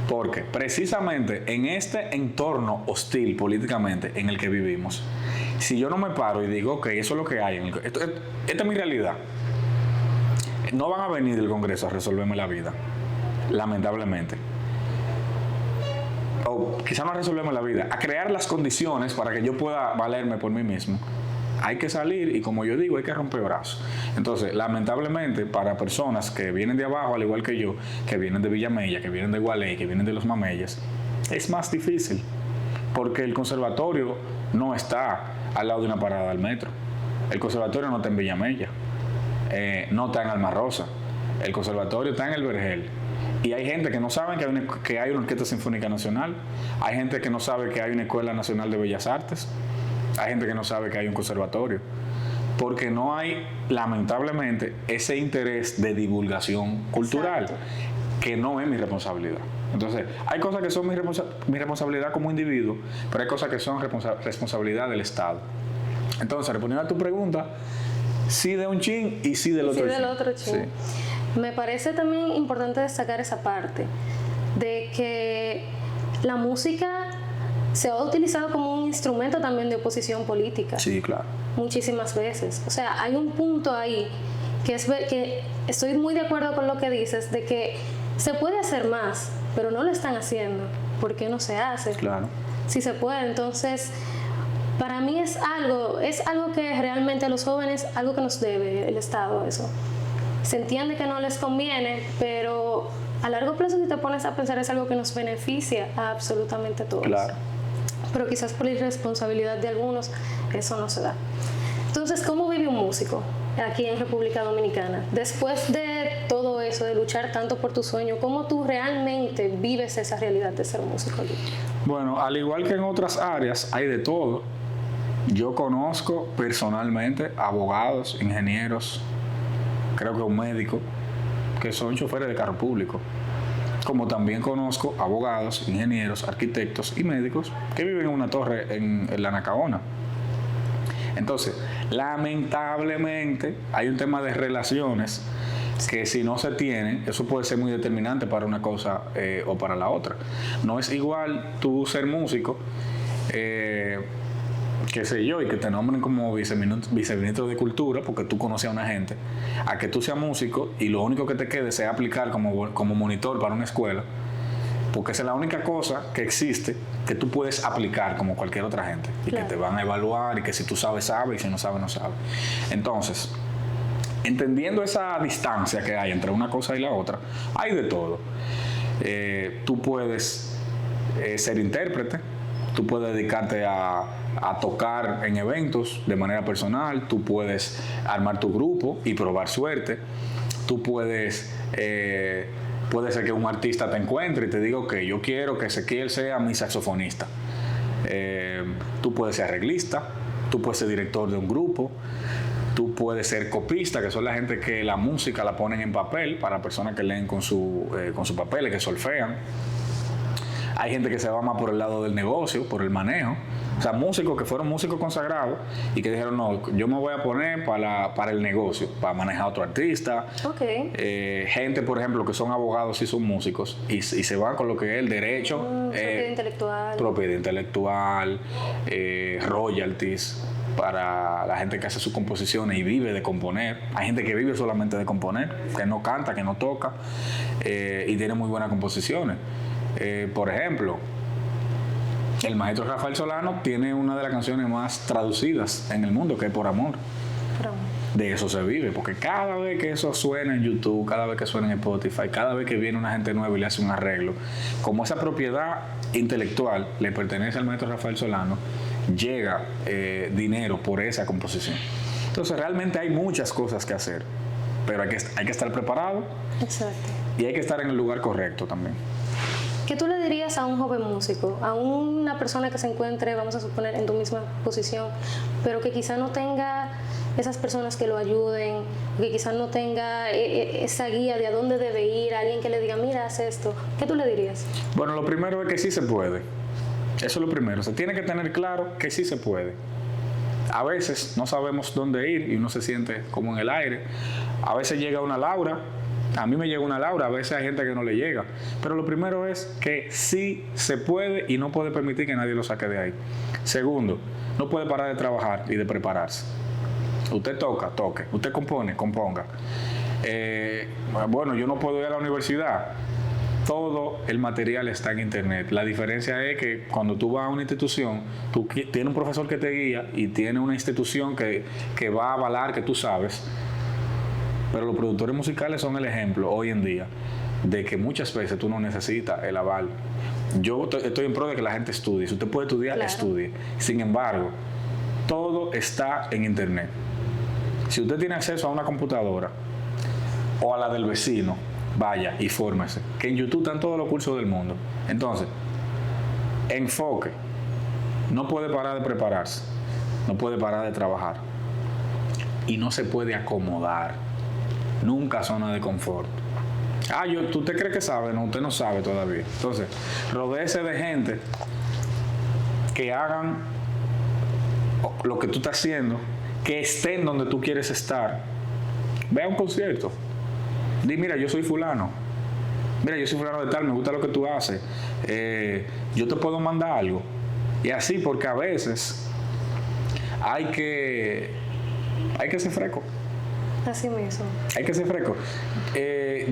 [SPEAKER 1] Porque precisamente en este entorno hostil políticamente en el que vivimos, si yo no me paro y digo, ok, eso es lo que hay, esta es mi realidad, no van a venir del Congreso a resolverme la vida, lamentablemente. O quizá no a resolverme la vida, a crear las condiciones para que yo pueda valerme por mí mismo. Hay que salir y, como yo digo, hay que romper brazos. Entonces, lamentablemente, para personas que vienen de abajo, al igual que yo, que vienen de Villamella, que vienen de Gualey, que vienen de Los Mameyes, es más difícil, porque el conservatorio no está al lado de una parada del metro. El conservatorio no está en Villamella, no está en Alma Rosa. El conservatorio está en El Vergel. Y hay gente que no sabe que hay una Orquesta Sinfónica Nacional. Hay gente que no sabe que hay una Escuela Nacional de Bellas Artes. Hay gente que no sabe que hay un conservatorio, porque no hay, lamentablemente, ese interés de divulgación cultural. Exacto. Que no es mi responsabilidad. Entonces, hay cosas que son mi responsabilidad como individuo, pero hay cosas que son responsabilidad del Estado. Entonces, respondiendo a tu pregunta, sí de un chin y sí del otro chin.
[SPEAKER 2] Sí del otro chin. Sí. Me parece también importante destacar esa parte de que la música se ha utilizado como un instrumento también de oposición política.
[SPEAKER 1] Sí, claro.
[SPEAKER 2] Muchísimas veces. O sea, hay un punto ahí que estoy muy de acuerdo con lo que dices, de que se puede hacer más, pero no lo están haciendo. ¿Por qué no se hace?
[SPEAKER 1] Claro.
[SPEAKER 2] Si se puede. Entonces, para mí es algo que realmente a los jóvenes, algo que nos debe el Estado, eso. Se entiende que no les conviene, pero a largo plazo, si te pones a pensar, es algo que nos beneficia a absolutamente todos.
[SPEAKER 1] Claro.
[SPEAKER 2] Pero quizás por la irresponsabilidad de algunos, eso no se da. Entonces, ¿cómo vive un músico aquí en República Dominicana? Después de todo eso, de luchar tanto por tu sueño, ¿cómo tú realmente vives esa realidad de ser músico?
[SPEAKER 1] Bueno, al igual que en otras áreas, hay de todo. Yo conozco personalmente abogados, ingenieros, creo que un médico, que son choferes de carro público. Como también conozco abogados, ingenieros, arquitectos y médicos que viven en una torre en la Nacaona. Entonces, lamentablemente, hay un tema de relaciones que si no se tienen, eso puede ser muy determinante para una cosa o para la otra. No es igual tú ser músico, qué sé yo, y que te nombren como viceministro de Cultura porque tú conoces a una gente, a que tú seas músico y lo único que te quede sea aplicar como monitor para una escuela, porque esa es la única cosa que existe que tú puedes aplicar como cualquier otra gente, y claro, que te van a evaluar, y que si tú sabes, sabes, y si no sabes, no sabes. Entonces, entendiendo esa distancia que hay entre una cosa y la otra, hay de todo. Tú puedes ser intérprete, tú puedes dedicarte a tocar en eventos de manera personal, tú puedes armar tu grupo y probar suerte, tú puede ser que un artista te encuentre y te diga, ok, yo quiero que Ezequiel sea mi saxofonista. Tú puedes ser arreglista, tú puedes ser director de un grupo, tú puedes ser copista, que son la gente que la música la ponen en papel para personas que leen con sus papeles, que solfean. Hay gente que se va más por el lado del negocio, por el manejo. O sea, músicos que fueron músicos consagrados y que dijeron, no, yo me voy a poner para el negocio, para manejar a otro artista.
[SPEAKER 2] Ok.
[SPEAKER 1] Gente, por ejemplo, que son abogados y son músicos y se van con lo que es el derecho.
[SPEAKER 2] Propiedad intelectual.
[SPEAKER 1] Propiedad intelectual, royalties para la gente que hace sus composiciones y vive de componer. Hay gente que vive solamente de componer, que no canta, que no toca y tiene muy buenas composiciones. Por ejemplo, el maestro Rafael Solano tiene una de las canciones más traducidas en el mundo, que es Por Amor. De eso se vive, porque cada vez que eso suena en YouTube, cada vez que suena en Spotify, cada vez que viene una gente nueva y le hace un arreglo, como esa propiedad intelectual le pertenece al maestro Rafael Solano, llega dinero por esa composición. Entonces realmente hay muchas cosas que hacer, pero hay que estar preparado.
[SPEAKER 2] Exacto.
[SPEAKER 1] Y hay que estar en el lugar correcto también.
[SPEAKER 2] ¿Qué tú le dirías a un joven músico, a una persona que se encuentre, vamos a suponer, en tu misma posición, pero que quizá no tenga esas personas que lo ayuden, que quizá no tenga esa guía de a dónde debe ir, alguien que le diga, mira, haz esto? ¿Qué tú le dirías?
[SPEAKER 1] Bueno, lo primero es que sí se puede. Eso es lo primero. Se tiene que tener claro que sí se puede. A veces no sabemos dónde ir y uno se siente como en el aire. A veces llega una Laura. A mí me llega una Laura, a veces hay gente que no le llega. Pero lo primero es que sí se puede y no puede permitir que nadie lo saque de ahí. Segundo, no puede parar de trabajar y de prepararse. Usted toque. Usted compone, componga. Bueno, yo no puedo ir a la universidad. Todo el material está en internet. La diferencia es que cuando tú vas a una institución, tú tienes un profesor que te guía y tienes una institución que va a avalar que tú sabes. Pero los productores musicales son el ejemplo hoy en día de que muchas veces tú no necesitas el aval. Yo estoy en pro de que la gente estudie. Si usted puede estudiar, claro, estudie. Sin embargo, todo está en internet. Si usted tiene acceso a una computadora o a la del vecino, vaya y fórmese. Que en YouTube están todos los cursos del mundo. Entonces, enfoque. No puede parar de prepararse. No puede parar de trabajar. Y no se puede acomodar. Nunca zona de confort. ¿Usted cree que sabe? No, usted no sabe todavía. Entonces, rodéese de gente que hagan lo que tú estás haciendo, que estén donde tú quieres estar. Ve a un concierto. Di, mira, yo soy fulano. Mira, yo soy fulano de tal, me gusta lo que tú haces. Yo te puedo mandar algo. Y así, porque a veces hay que ser fresco.
[SPEAKER 2] Así mismo.
[SPEAKER 1] Hay que ser fresco.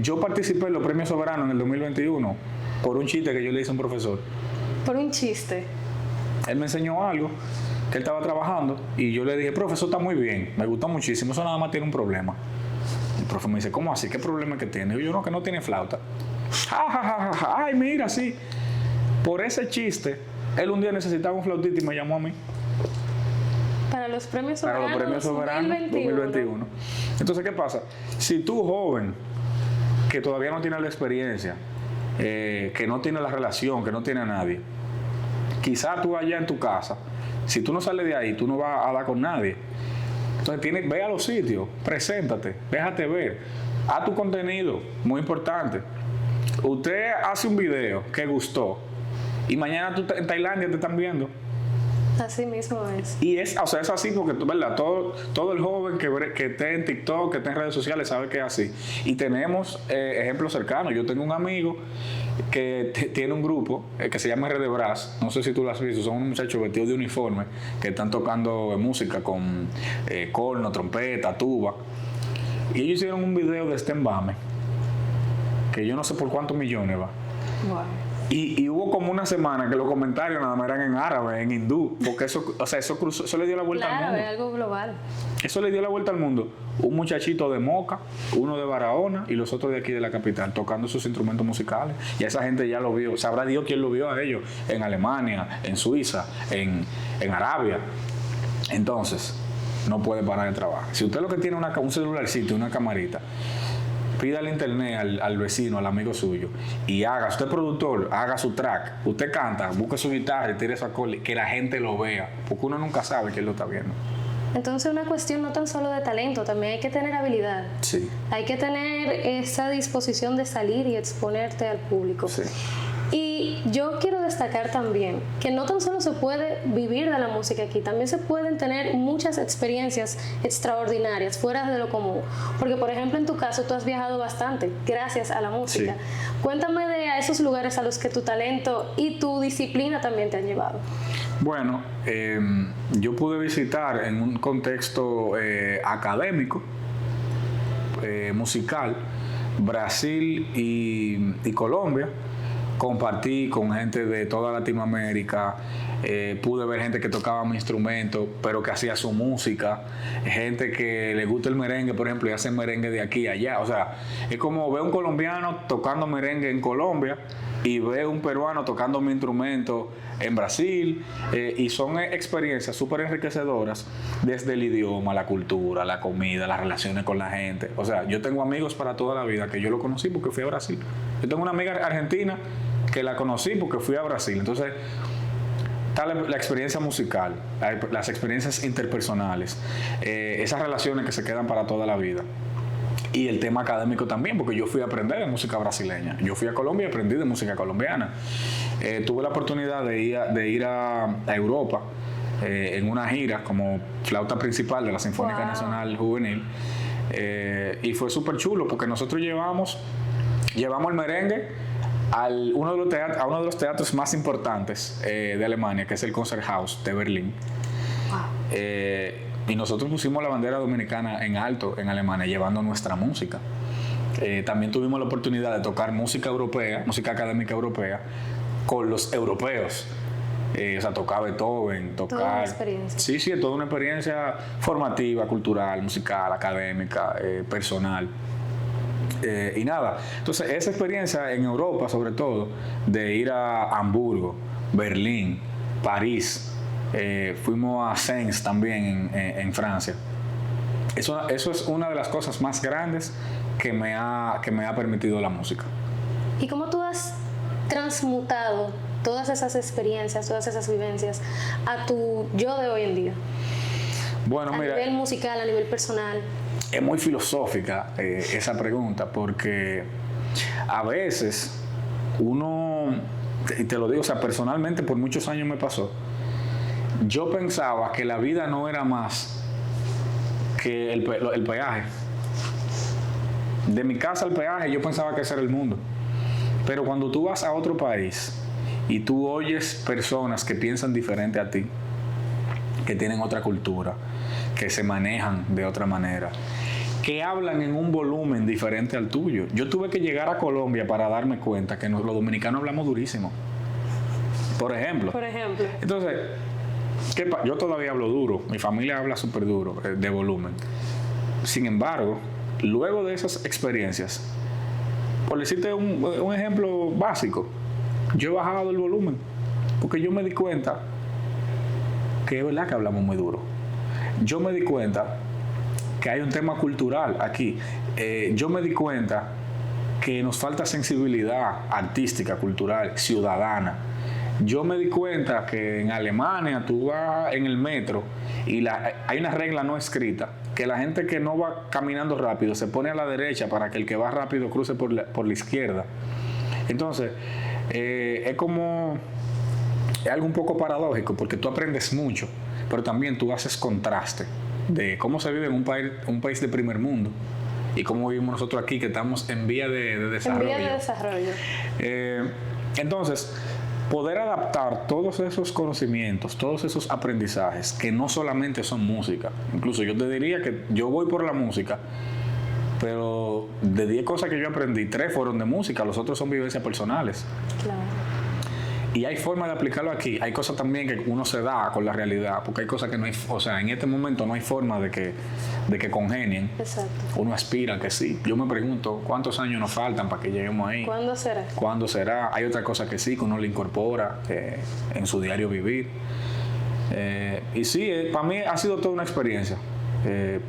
[SPEAKER 1] Yo participé en los Premios Soberanos en el 2021 por un chiste que yo le hice a un profesor.
[SPEAKER 2] ¿Por un chiste?
[SPEAKER 1] Él me enseñó algo que él estaba trabajando y yo le dije, profesor, está muy bien, me gustó muchísimo, eso nada más tiene un problema. El profe me dice, ¿cómo así? ¿Qué problema que tiene? Y yo, no, que no tiene flauta. Ay, mira, sí. Por ese chiste, él un día necesitaba un flautista y me llamó a mí.
[SPEAKER 2] Para los Premios Soberanos
[SPEAKER 1] 2021. Entonces, ¿qué pasa? Si tú, joven, que todavía no tiene la experiencia, que no tiene la relación, que no tiene a nadie, quizás tú allá en tu casa, si tú no sales de ahí, tú no vas a dar con nadie. Entonces, ve a los sitios, preséntate, déjate ver, haz tu contenido, muy importante. Usted hace un video que gustó y mañana tú en Tailandia te están viendo.
[SPEAKER 2] Así mismo es.
[SPEAKER 1] Y es así porque, ¿verdad? Todo el joven que esté en TikTok, que esté en redes sociales, sabe que es así. Y tenemos ejemplos cercanos. Yo tengo un amigo que tiene un grupo que se llama RD Brass. No sé si tú lo has visto. Son unos muchachos vestidos de uniforme que están tocando música con corno, trompeta, tuba. Y ellos hicieron un video de Stembame, que yo no sé por cuántos millones va.
[SPEAKER 2] Wow.
[SPEAKER 1] Y hubo como una semana que los comentarios nada más eran en árabe, en hindú, porque eso le dio la vuelta al mundo.
[SPEAKER 2] Claro, es algo global.
[SPEAKER 1] Eso le dio la vuelta al mundo. Un muchachito de Moca, uno de Barahona y los otros de aquí de la capital, tocando sus instrumentos musicales. Y esa gente ya lo vio. Sabrá Dios quién lo vio a ellos, en Alemania, en Suiza, en Arabia. Entonces, no puede parar de trabajar. Si usted lo que tiene un celularcito, una camarita, pídale internet al vecino, al amigo suyo y usted es productor, haga su track, usted canta, busque su guitarra y tire su acorde, que la gente lo vea, porque uno nunca sabe quién lo está viendo.
[SPEAKER 2] Entonces, una cuestión no tan solo de talento, también hay que tener habilidad.
[SPEAKER 1] Sí.
[SPEAKER 2] Hay que tener esa disposición de salir y exponerte al público.
[SPEAKER 1] Sí.
[SPEAKER 2] Y yo quiero destacar también que no tan solo se puede vivir de la música aquí, también se pueden tener muchas experiencias extraordinarias, fuera de lo común. Porque, por ejemplo, en tu caso, tú has viajado bastante gracias a la música.
[SPEAKER 1] Sí.
[SPEAKER 2] Cuéntame de a esos lugares a los que tu talento y tu disciplina también te han llevado.
[SPEAKER 1] Bueno, yo pude visitar en un contexto académico, musical, Brasil y Colombia. Compartí con gente de toda Latinoamérica, pude ver gente que tocaba mi instrumento, pero que hacía su música, gente que le gusta el merengue, por ejemplo, y hacen merengue de aquí a allá. O sea, es como ver un colombiano tocando merengue en Colombia y ver un peruano tocando mi instrumento en Brasil, y son experiencias súper enriquecedoras desde el idioma, la cultura, la comida, las relaciones con la gente. O sea, yo tengo amigos para toda la vida que yo lo conocí porque fui a Brasil. Yo tengo una amiga argentina que la conocí porque fui a Brasil. Entonces, está la experiencia musical, las experiencias interpersonales, esas relaciones que se quedan para toda la vida. Y el tema académico también, porque yo fui a aprender de música brasileña. Yo fui a Colombia y aprendí de música colombiana. Tuve la oportunidad de ir a Europa en una gira como flauta principal de la Sinfónica Nacional Juvenil. Y fue súper chulo porque nosotros llevamos el merengue a uno de los teatros más importantes de Alemania, que es el Konzerthaus de Berlín. Y nosotros pusimos la bandera dominicana en alto en Alemania, llevando nuestra música. También tuvimos la oportunidad de tocar música europea, música académica europea, con los europeos. O sea, tocar Beethoven, tocar...
[SPEAKER 2] Toda una experiencia.
[SPEAKER 1] Sí, toda una experiencia formativa, cultural, musical, académica, personal. Y nada, entonces esa experiencia en Europa, sobre todo, de ir a Hamburgo, Berlín, París, fuimos a Sens también en Francia. Eso es una de las cosas más grandes que me ha permitido la música.
[SPEAKER 2] ¿Y cómo tú has transmutado todas esas experiencias, todas esas vivencias a tu yo de hoy en día?
[SPEAKER 1] Bueno,
[SPEAKER 2] a nivel musical, a nivel personal.
[SPEAKER 1] Es muy filosófica esa pregunta, porque a veces uno, y te lo digo, o sea, personalmente por muchos años me pasó, yo pensaba que la vida no era más que el peaje. De mi casa al peaje yo pensaba que ese era el mundo. Pero cuando tú vas a otro país y tú oyes personas que piensan diferente a ti, que tienen otra cultura, que se manejan de otra manera, que hablan en un volumen diferente al tuyo. Yo tuve que llegar a Colombia para darme cuenta que los dominicanos hablamos durísimo. Por ejemplo. Entonces, yo todavía hablo duro, mi familia habla súper duro, de volumen. Sin embargo, luego de esas experiencias, por decirte un ejemplo básico, yo he bajado el volumen, porque yo me di cuenta que es verdad que hablamos muy duro. Yo me di cuenta que hay un tema cultural aquí. Yo me di cuenta que nos falta sensibilidad artística, cultural, ciudadana. Yo me di cuenta que en Alemania tú vas en el metro y hay una regla no escrita, que la gente que no va caminando rápido se pone a la derecha para que el que va rápido cruce por la izquierda. Entonces, es algo un poco paradójico, porque tú aprendes mucho, pero también tú haces contraste de cómo se vive en un país de primer mundo y cómo vivimos nosotros aquí, que estamos en vía de desarrollo.
[SPEAKER 2] En vía de desarrollo.
[SPEAKER 1] Entonces, poder adaptar todos esos conocimientos, todos esos aprendizajes, que no solamente son música. Incluso yo te diría que yo voy por la música, pero de 10 cosas que yo aprendí, 3 fueron de música, los otros son vivencias personales.
[SPEAKER 2] Claro.
[SPEAKER 1] Y hay forma de aplicarlo aquí. Hay cosas también que uno se da con la realidad, porque hay cosas que no hay, o sea, en este momento no hay forma de que congenien.
[SPEAKER 2] Exacto.
[SPEAKER 1] Uno aspira a que sí. Yo me pregunto, ¿cuántos años nos faltan para que lleguemos ahí? ¿Cuándo será? Hay otra cosa que sí, que uno le incorpora en su diario vivir. Y sí, para mí ha sido toda una experiencia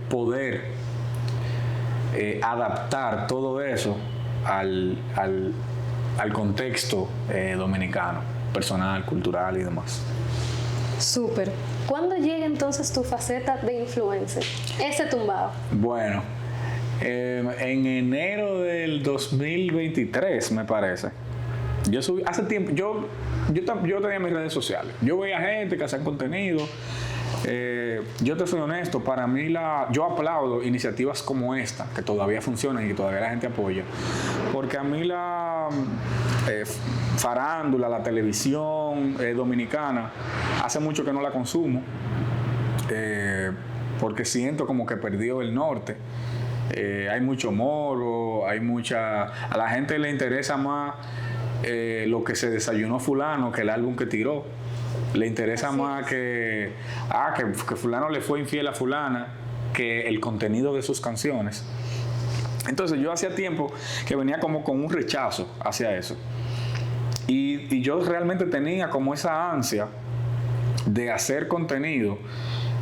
[SPEAKER 1] poder adaptar todo eso al contexto dominicano, personal, cultural y demás.
[SPEAKER 2] Súper. ¿Cuándo llega entonces tu faceta de influencer? Ese tumbado.
[SPEAKER 1] Bueno, en enero del 2023, me parece. Yo subí, hace tiempo, yo tenía mis redes sociales. Yo veía gente que hacía contenido. Yo te soy honesto, para mí yo aplaudo iniciativas como esta, que todavía funcionan y que todavía la gente apoya. Porque a mí la farándula, la televisión dominicana, hace mucho que no la consumo. Porque siento como que perdió el norte. Hay mucho morbo, a la gente le interesa más lo que se desayunó fulano que el álbum que tiró. Le interesa más que fulano le fue infiel a fulana que el contenido de sus canciones. Entonces yo hacía tiempo que venía como con un rechazo hacia eso. Y yo realmente tenía como esa ansia de hacer contenido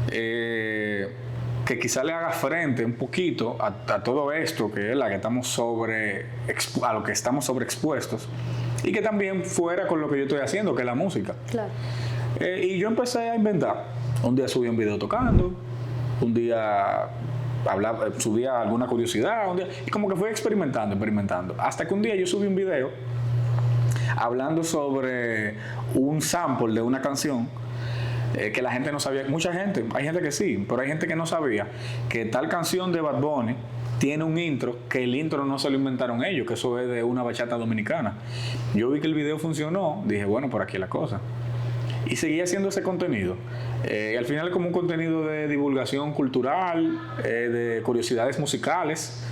[SPEAKER 1] que quizá le haga frente un poquito a todo esto que es la que estamos a lo que estamos sobreexpuestos, y que también fuera con lo que yo estoy haciendo, que es la música.
[SPEAKER 2] Claro.
[SPEAKER 1] Y yo empecé a inventar. Un día subí un video tocando, un día subía alguna curiosidad, y como que fui experimentando. Hasta que un día yo subí un video hablando sobre un sample de una canción que la gente no sabía. Mucha gente, hay gente que sí, pero hay gente que no sabía que tal canción de Bad Bunny tiene un intro, que el intro no se lo inventaron ellos, que eso es de una bachata dominicana. Yo vi que el video funcionó, dije, bueno, por aquí es la cosa. Y seguí haciendo ese contenido. Y al final es como un contenido de divulgación cultural, de curiosidades musicales.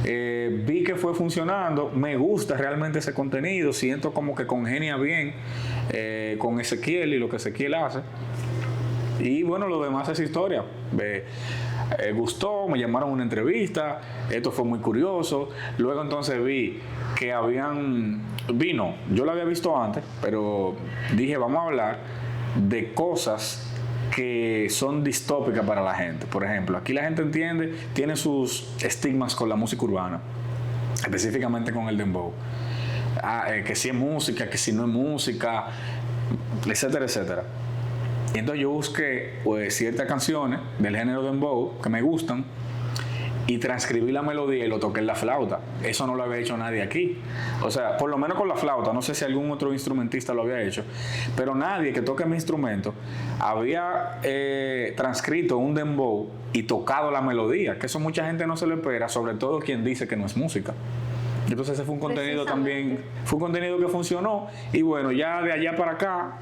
[SPEAKER 1] Vi que fue funcionando, me gusta realmente ese contenido, siento como que congenia bien con Ezequiel y lo que Ezequiel hace. Y bueno, lo demás es historia. Gustó, me llamaron a una entrevista, esto fue muy curioso. Luego entonces vi que yo lo había visto antes, pero dije, vamos a hablar de cosas que son distópicas para la gente. Por ejemplo, aquí la gente tiene sus estigmas con la música urbana, específicamente con el dembow. Que si es música, que si no es música, etcétera, etcétera. Y entonces yo busqué ciertas canciones del género dembow que me gustan y transcribí la melodía y lo toqué en la flauta. Eso no lo había hecho nadie aquí. O sea, por lo menos con la flauta, no sé si algún otro instrumentista lo había hecho, pero nadie que toque mi instrumento había transcrito un dembow y tocado la melodía, que eso mucha gente no se lo espera, sobre todo quien dice que no es música. Entonces ese fue un contenido también, fue un contenido que funcionó, y bueno, ya de allá para acá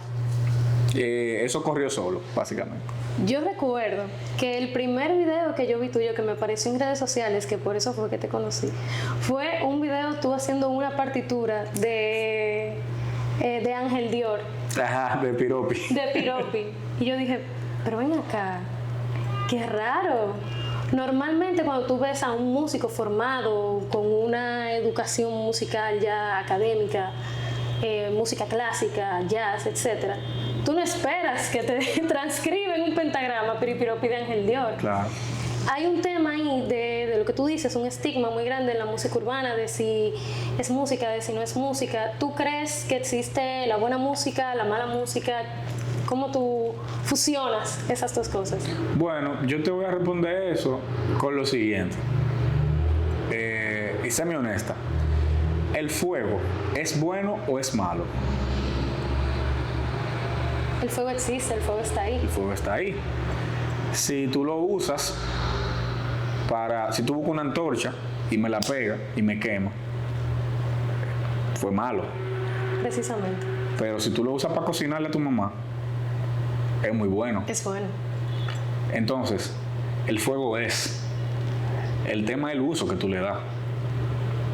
[SPEAKER 1] eso corrió solo, básicamente.
[SPEAKER 2] Yo recuerdo que el primer video que yo vi tuyo, que me apareció en redes sociales, que por eso fue que te conocí, fue un video tú haciendo una partitura de Ángel Dior.
[SPEAKER 1] Ajá, de Piropi.
[SPEAKER 2] De Piropi. Y yo dije, pero ven acá, qué raro. Normalmente cuando tú ves a un músico formado con una educación musical ya académica, música clásica, jazz, etcétera, tú no esperas que te transcriben un pentagrama Piropi de Ángel Dior.
[SPEAKER 1] Claro.
[SPEAKER 2] Hay un tema ahí de lo que tú dices, un estigma muy grande en la música urbana de si es música, de si no es música. ¿Tú crees que existe la buena música, la mala música? ¿Cómo tú fusionas esas dos cosas?
[SPEAKER 1] Bueno, yo te voy a responder eso con lo siguiente. Y séme honesta. ¿El fuego es bueno o es malo?
[SPEAKER 2] El fuego existe, el fuego está ahí.
[SPEAKER 1] El fuego está ahí. Si tú lo usas si tú buscas una antorcha y me la pega y me quema, fue malo.
[SPEAKER 2] Precisamente.
[SPEAKER 1] Pero si tú lo usas para cocinarle a tu mamá, es muy bueno.
[SPEAKER 2] Es bueno.
[SPEAKER 1] Entonces, el fuego es. El tema es el uso que tú le das.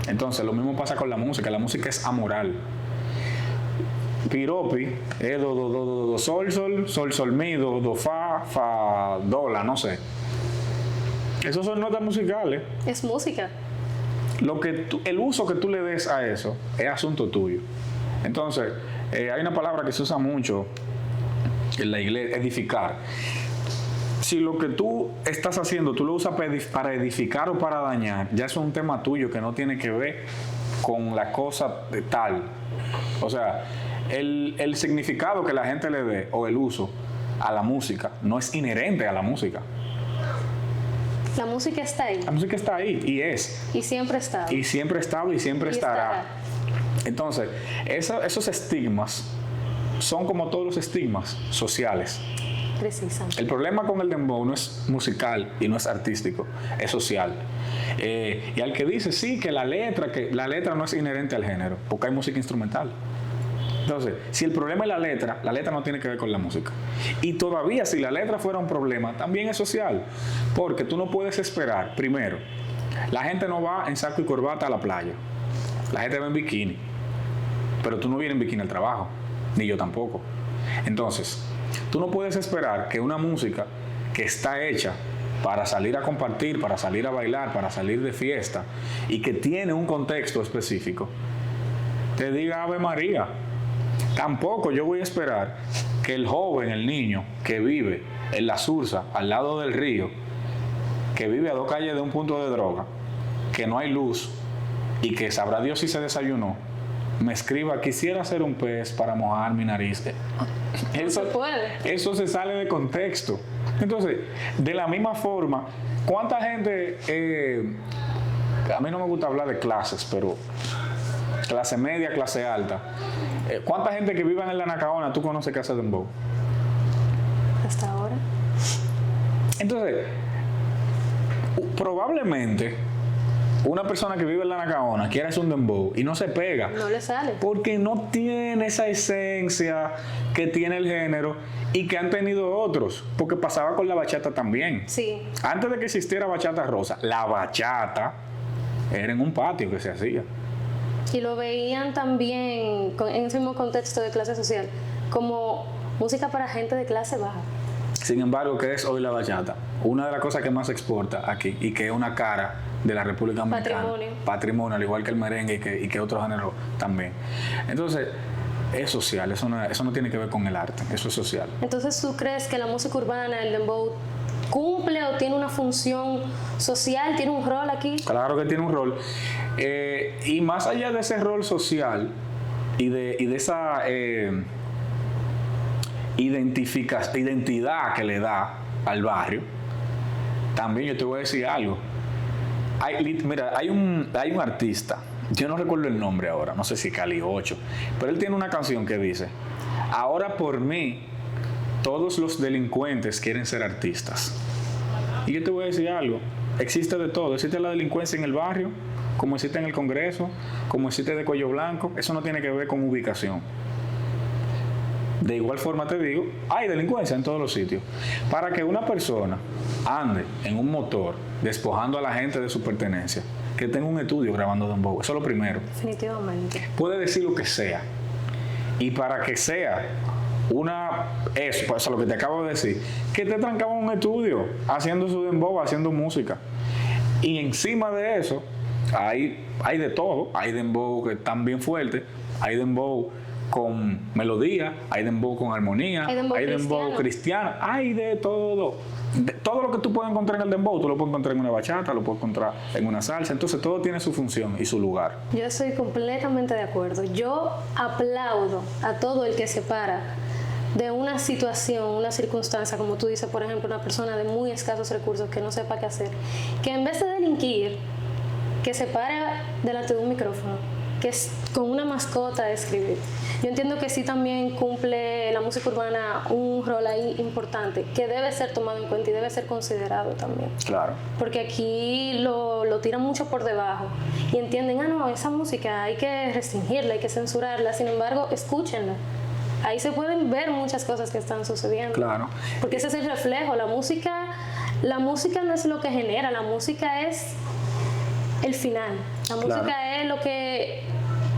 [SPEAKER 1] Entonces, lo mismo pasa con la música. La música es amoral. Piropi es do, sol, mi, do, fa, do, la, no sé. Esos son notas musicales.
[SPEAKER 2] Es música.
[SPEAKER 1] El uso que tú le des a eso es asunto tuyo. Entonces, hay una palabra que se usa mucho en la iglesia, edificar. Si lo que tú estás haciendo, tú lo usas para edificar o para dañar, ya es un tema tuyo que no tiene que ver con la cosa de tal. O sea, el significado que la gente le dé o el uso a la música no es inherente a la música.
[SPEAKER 2] La música está ahí.
[SPEAKER 1] La música está ahí y es.
[SPEAKER 2] Y siempre ha estado.
[SPEAKER 1] Y siempre ha estado y siempre estará. Entonces, esos estigmas son como todos los estigmas sociales.
[SPEAKER 2] Precisamente.
[SPEAKER 1] El problema con el dembow no es musical y no es artístico, es social. Y al que dice, sí, que la letra no es inherente al género, porque hay música instrumental. Entonces, si el problema es la letra no tiene que ver con la música. Y todavía, si la letra fuera un problema, también es social. Porque tú no puedes esperar, primero, la gente no va en saco y corbata a la playa. La gente va en bikini. Pero tú no vienes en bikini al trabajo, ni yo tampoco. Entonces, tú no puedes esperar que una música que está hecha para salir a compartir, para salir a bailar, para salir de fiesta, y que tiene un contexto específico, te diga Ave María. Tampoco yo voy a esperar que el joven, el niño que vive en la Sursa, al lado del río, que vive a 2 calles de un punto de droga, que no hay luz y que sabrá Dios si se desayunó, me escriba, quisiera ser un pez para mojar mi nariz. Eso se sale de contexto. Entonces, de la misma forma, ¿cuánta gente, a mí no me gusta hablar de clases, pero clase media, clase alta, ¿cuánta gente que vive en la Nacaona tú conoces que hace dembow?
[SPEAKER 2] Hasta ahora.
[SPEAKER 1] Entonces, probablemente una persona que vive en la Nacaona quiere hacer un dembow y no se pega.
[SPEAKER 2] No le sale.
[SPEAKER 1] Porque no tiene esa esencia que tiene el género y que han tenido otros. Porque pasaba con la bachata también.
[SPEAKER 2] Sí.
[SPEAKER 1] Antes de que existiera bachata rosa, la bachata era en un patio que se hacía.
[SPEAKER 2] Y lo veían también en ese mismo contexto de clase social, como música para gente de clase baja.
[SPEAKER 1] Sin embargo, ¿qué es hoy la bachata? Una de las cosas que más se exporta aquí y que es una cara de la República Dominicana. Patrimonio, al igual que el merengue y que otros géneros también. Entonces, es social, eso no tiene que ver con el arte, eso es social.
[SPEAKER 2] Entonces, ¿tú crees que la música urbana, el dembow, cumple o tiene una función social, tiene un rol aquí?
[SPEAKER 1] Claro que tiene un rol. Y más allá de ese rol social y de esa identidad que le da al barrio, también yo te voy a decir algo. Hay un artista, yo no recuerdo el nombre ahora, no sé si Cali 8, pero él tiene una canción que dice: ahora por mí todos los delincuentes quieren ser artistas. Y yo te voy a decir algo, existe de todo, existe la delincuencia en el barrio, como existe en el Congreso, como existe de cuello blanco, eso no tiene que ver con ubicación. De igual forma te digo, hay delincuencia en todos los sitios. Para que una persona ande en un motor despojando a la gente de su pertenencia, que tenga un estudio grabando dembow, eso es lo primero.
[SPEAKER 2] Definitivamente.
[SPEAKER 1] Puede decir lo que sea. Y para que sea eso es lo que te acabo de decir, que te trancaba en un estudio haciendo su dembow, haciendo música. Y encima de eso, hay de todo. Hay dembow que están bien fuertes, hay dembow con melodía, hay dembow con armonía, hay dembow cristiano, hay de todo. Todo lo que tú puedes encontrar en el dembow, tú lo puedes encontrar en una bachata, lo puedes encontrar en una salsa. Entonces todo tiene su función y su lugar.
[SPEAKER 2] Yo estoy completamente de acuerdo. Yo aplaudo a todo el que se para de una situación, una circunstancia, como tú dices, por ejemplo, una persona de muy escasos recursos que no sepa qué hacer, que en vez de delinquir, que se para delante de un micrófono, que es con una mascota de escribir. Yo entiendo que sí también cumple la música urbana un rol ahí importante, que debe ser tomado en cuenta y debe ser considerado también.
[SPEAKER 1] Claro.
[SPEAKER 2] Porque aquí lo tiran mucho por debajo y entienden, no, esa música hay que restringirla, hay que censurarla, sin embargo, escúchenla. Ahí se pueden ver muchas cosas que están sucediendo.
[SPEAKER 1] Claro.
[SPEAKER 2] Porque ese es el reflejo. La música no es lo que genera, la música es el final. La música es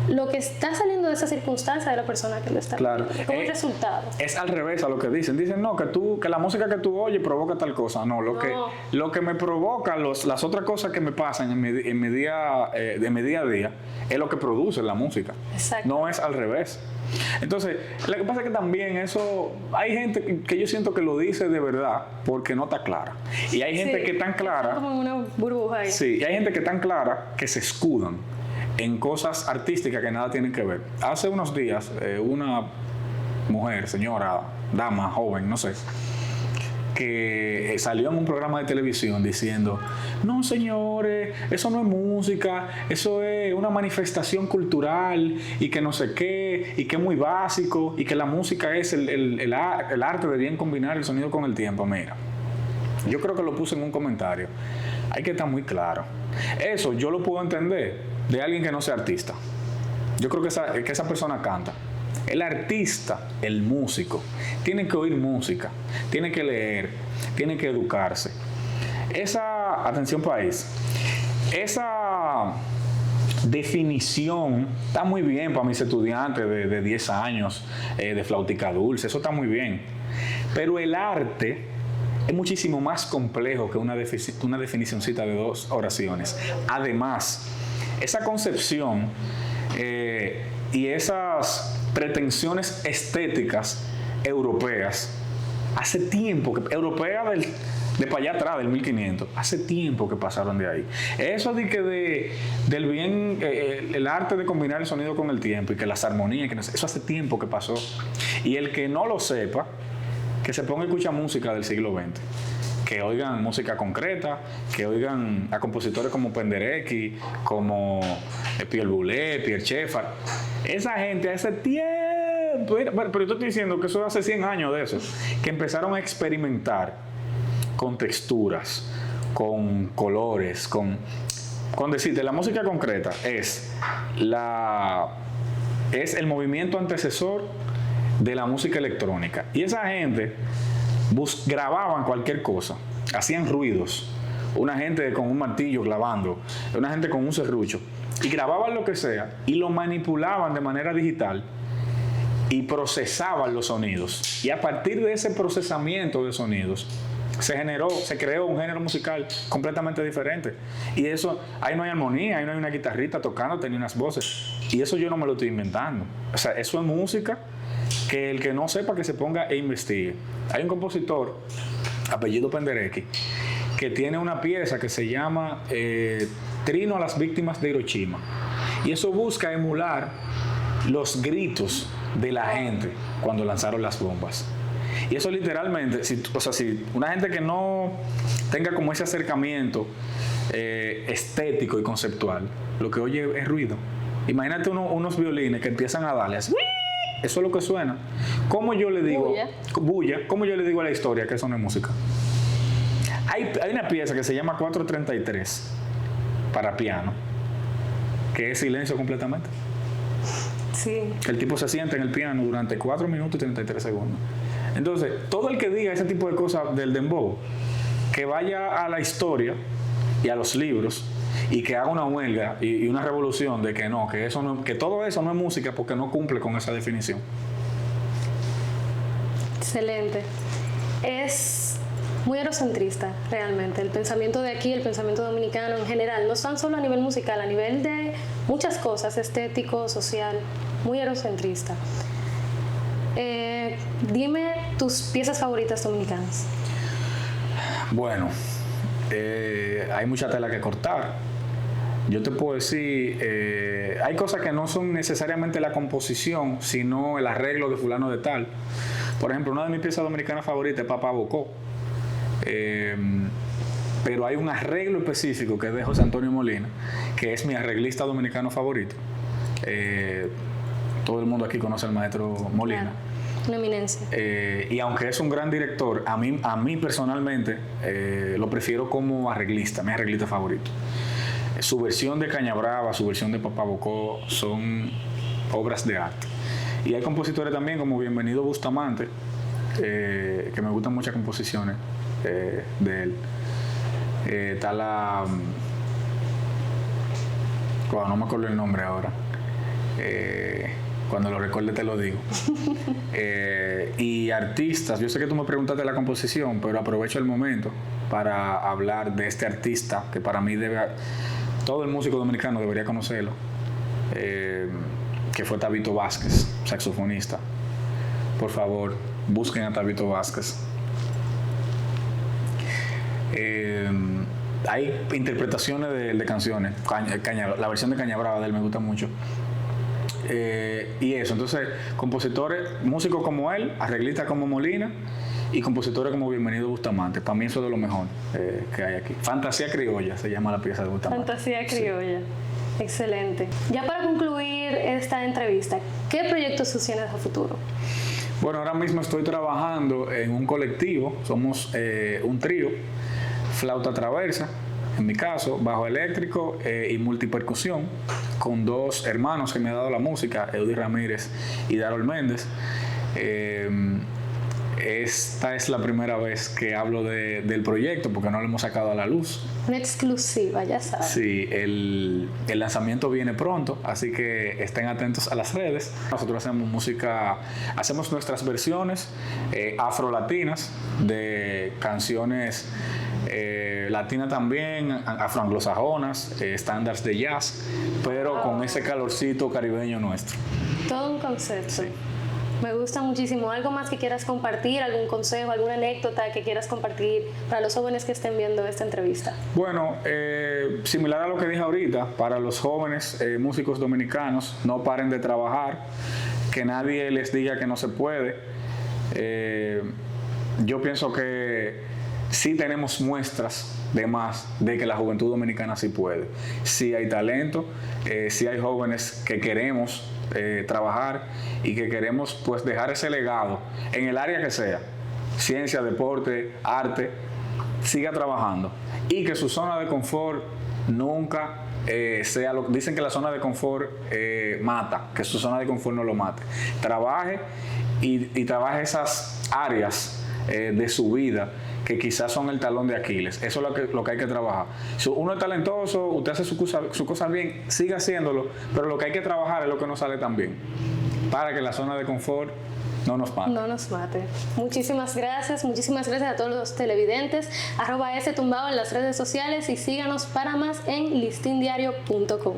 [SPEAKER 2] lo que está saliendo de esa circunstancia de la persona que lo está viendo. Como el resultado. Es
[SPEAKER 1] al revés a lo que dicen. Dicen, no, que la música que tú oyes provoca tal cosa. No, lo que me provoca, las otras cosas que me pasan en mi día a día, es lo que produce la música.
[SPEAKER 2] Exacto.
[SPEAKER 1] No es al revés. Entonces, lo que pasa es que también eso, hay gente que yo siento que lo dice de verdad porque no está clara. Y hay gente que tan clara.
[SPEAKER 2] Como una burbuja ahí.
[SPEAKER 1] Sí, y hay gente que tan clara que se escudan en cosas artísticas que nada tienen que ver. Hace unos días, una mujer, señora, dama, joven, no sé, que salió en un programa de televisión diciendo, no señores, eso no es música, eso es una manifestación cultural y que no sé qué, y que es muy básico, y que la música es el arte de bien combinar el sonido con el tiempo. Mira, yo creo que lo puse en un comentario. Hay que estar muy claro. Eso yo lo puedo entender de alguien que no sea artista. Yo creo que esa persona canta. El artista, el músico, tiene que oír música, tiene que leer, tiene que educarse. Atención país, esa definición está muy bien para mis estudiantes de 10 años, de flautica dulce, eso está muy bien. Pero el arte es muchísimo más complejo que una definicioncita de 2 oraciones. Además, esa concepción y esas pretensiones estéticas europeas, hace tiempo que, europeas de para allá atrás, del 1500, hace tiempo que pasaron de ahí. Eso de que del bien, el arte de combinar el sonido con el tiempo y que las armonías, eso hace tiempo que pasó. Y el que no lo sepa, que se ponga a escuchar música del siglo XX. Que oigan música concreta, que oigan a compositores como Penderecki, como Pierre Boulez, Pierre Schaeffer. Esa gente hace tiempo, pero yo estoy diciendo que eso hace 100 años de eso, que empezaron a experimentar con texturas, con colores, con decirte, la música concreta es el movimiento antecesor de la música electrónica. Y esa gente grababan cualquier cosa, hacían ruidos, una gente con un martillo clavando, una gente con un serrucho, y grababan lo que sea y lo manipulaban de manera digital y procesaban los sonidos. Y a partir de ese procesamiento de sonidos se creó un género musical completamente diferente. Y eso, ahí no hay armonía, ahí no hay una guitarrita tocando, ni unas voces. Y eso yo no me lo estoy inventando. O sea, eso es música que el que no sepa que se ponga e investigue. Hay un compositor, apellido Penderecki, que tiene una pieza que se llama Trino a las víctimas de Hiroshima. Y eso busca emular los gritos de la gente cuando lanzaron las bombas. Y eso literalmente, si una gente que no tenga como ese acercamiento estético y conceptual, lo que oye es ruido. Imagínate unos violines que empiezan a darle así. Eso es lo que suena. ¿Cómo yo le digo? Bulla. ¿Cómo yo le digo a la historia que eso no es música? Hay una pieza que se llama 433 para piano, que es silencio completamente.
[SPEAKER 2] Sí.
[SPEAKER 1] El tipo se sienta en el piano durante 4 minutos y 33 segundos. Entonces, todo el que diga ese tipo de cosas del dembow, que vaya a la historia y a los libros y que haga una huelga y una revolución de que no, que todo eso no es música porque no cumple con esa definición.
[SPEAKER 2] Excelente. Es muy eurocentrista realmente el pensamiento de aquí, el pensamiento dominicano en general, no tan solo a nivel musical, a nivel de muchas cosas, estético, social, muy eurocentrista. Dime tus piezas favoritas dominicanas.
[SPEAKER 1] Bueno, hay mucha tela que cortar. Yo te puedo decir, hay cosas que no son necesariamente la composición, sino el arreglo de fulano de tal. Por ejemplo, una de mis piezas dominicanas favoritas es Papá Bocó. Pero hay un arreglo específico que es de José Antonio Molina, que es mi arreglista dominicano favorito. Todo el mundo aquí conoce al maestro Molina.
[SPEAKER 2] Claro. Una eminencia.
[SPEAKER 1] Y aunque es un gran director, a mí personalmente lo prefiero como arreglista, mi arreglista favorito. Su versión de Caña Brava, su versión de Papá Bocó son obras de arte. Y hay compositores también como Bienvenido Bustamante, que me gustan muchas composiciones de él. Está no me acuerdo el nombre ahora. Cuando lo recuerde te lo digo. Y artistas, yo sé que tú me preguntaste la composición, pero aprovecho el momento para hablar de este artista que para mí todo el músico dominicano debería conocerlo, que fue Tabito Vázquez, saxofonista. Por favor, busquen a Tabito Vázquez. Hay interpretaciones de canciones, la versión de Caña Brava de él me gusta mucho. Y eso, entonces compositores, músicos como él, arreglistas como Molina y compositores como Bienvenido Bustamante. Para mí eso es de lo mejor que hay aquí. Fantasía Criolla se llama la pieza de Bustamante.
[SPEAKER 2] Fantasía Criolla. Sí. Excelente. Ya para concluir esta entrevista, ¿qué proyectos tú tienes a futuro?
[SPEAKER 1] Bueno, ahora mismo estoy trabajando en un colectivo, somos un trío, flauta traversa, en mi caso, bajo eléctrico y multipercusión, con 2 hermanos que me han dado la música, Eudy Ramírez y Darol Méndez. Esta es la primera vez que hablo del proyecto porque no lo hemos sacado a la luz.
[SPEAKER 2] Una exclusiva, ya sabes.
[SPEAKER 1] Sí, el lanzamiento viene pronto, así que estén atentos a las redes. Nosotros hacemos música, hacemos nuestras versiones afrolatinas de canciones latinas también, afroanglosajonas, estándares de jazz, pero con ese calorcito caribeño nuestro.
[SPEAKER 2] Todo un concepto.
[SPEAKER 1] Sí.
[SPEAKER 2] Me gusta muchísimo. ¿Algo más que quieras compartir? ¿Algún consejo, alguna anécdota que quieras compartir para los jóvenes que estén viendo esta entrevista?
[SPEAKER 1] Bueno, similar a lo que dije ahorita, para los jóvenes músicos dominicanos, no paren de trabajar, que nadie les diga que no se puede. Yo pienso que sí tenemos muestras de más de que la juventud dominicana sí puede. Sí hay talento, sí hay jóvenes que queremos trabajar y que queremos pues dejar ese legado en el área que sea, ciencia, deporte, arte, siga trabajando y que su zona de confort nunca sea lo que dicen, que la zona de confort mata, que su zona de confort no lo mate. Trabaje y trabaje esas áreas de su vida que quizás son el talón de Aquiles. Eso es lo que hay que trabajar. Si uno es talentoso, usted hace su cosa bien, siga haciéndolo, pero lo que hay que trabajar es lo que no sale tan bien, para que la zona de confort no nos mate.
[SPEAKER 2] No nos mate. Muchísimas gracias a todos los televidentes. @stumbado en las redes sociales y síganos para más en listindiario.com.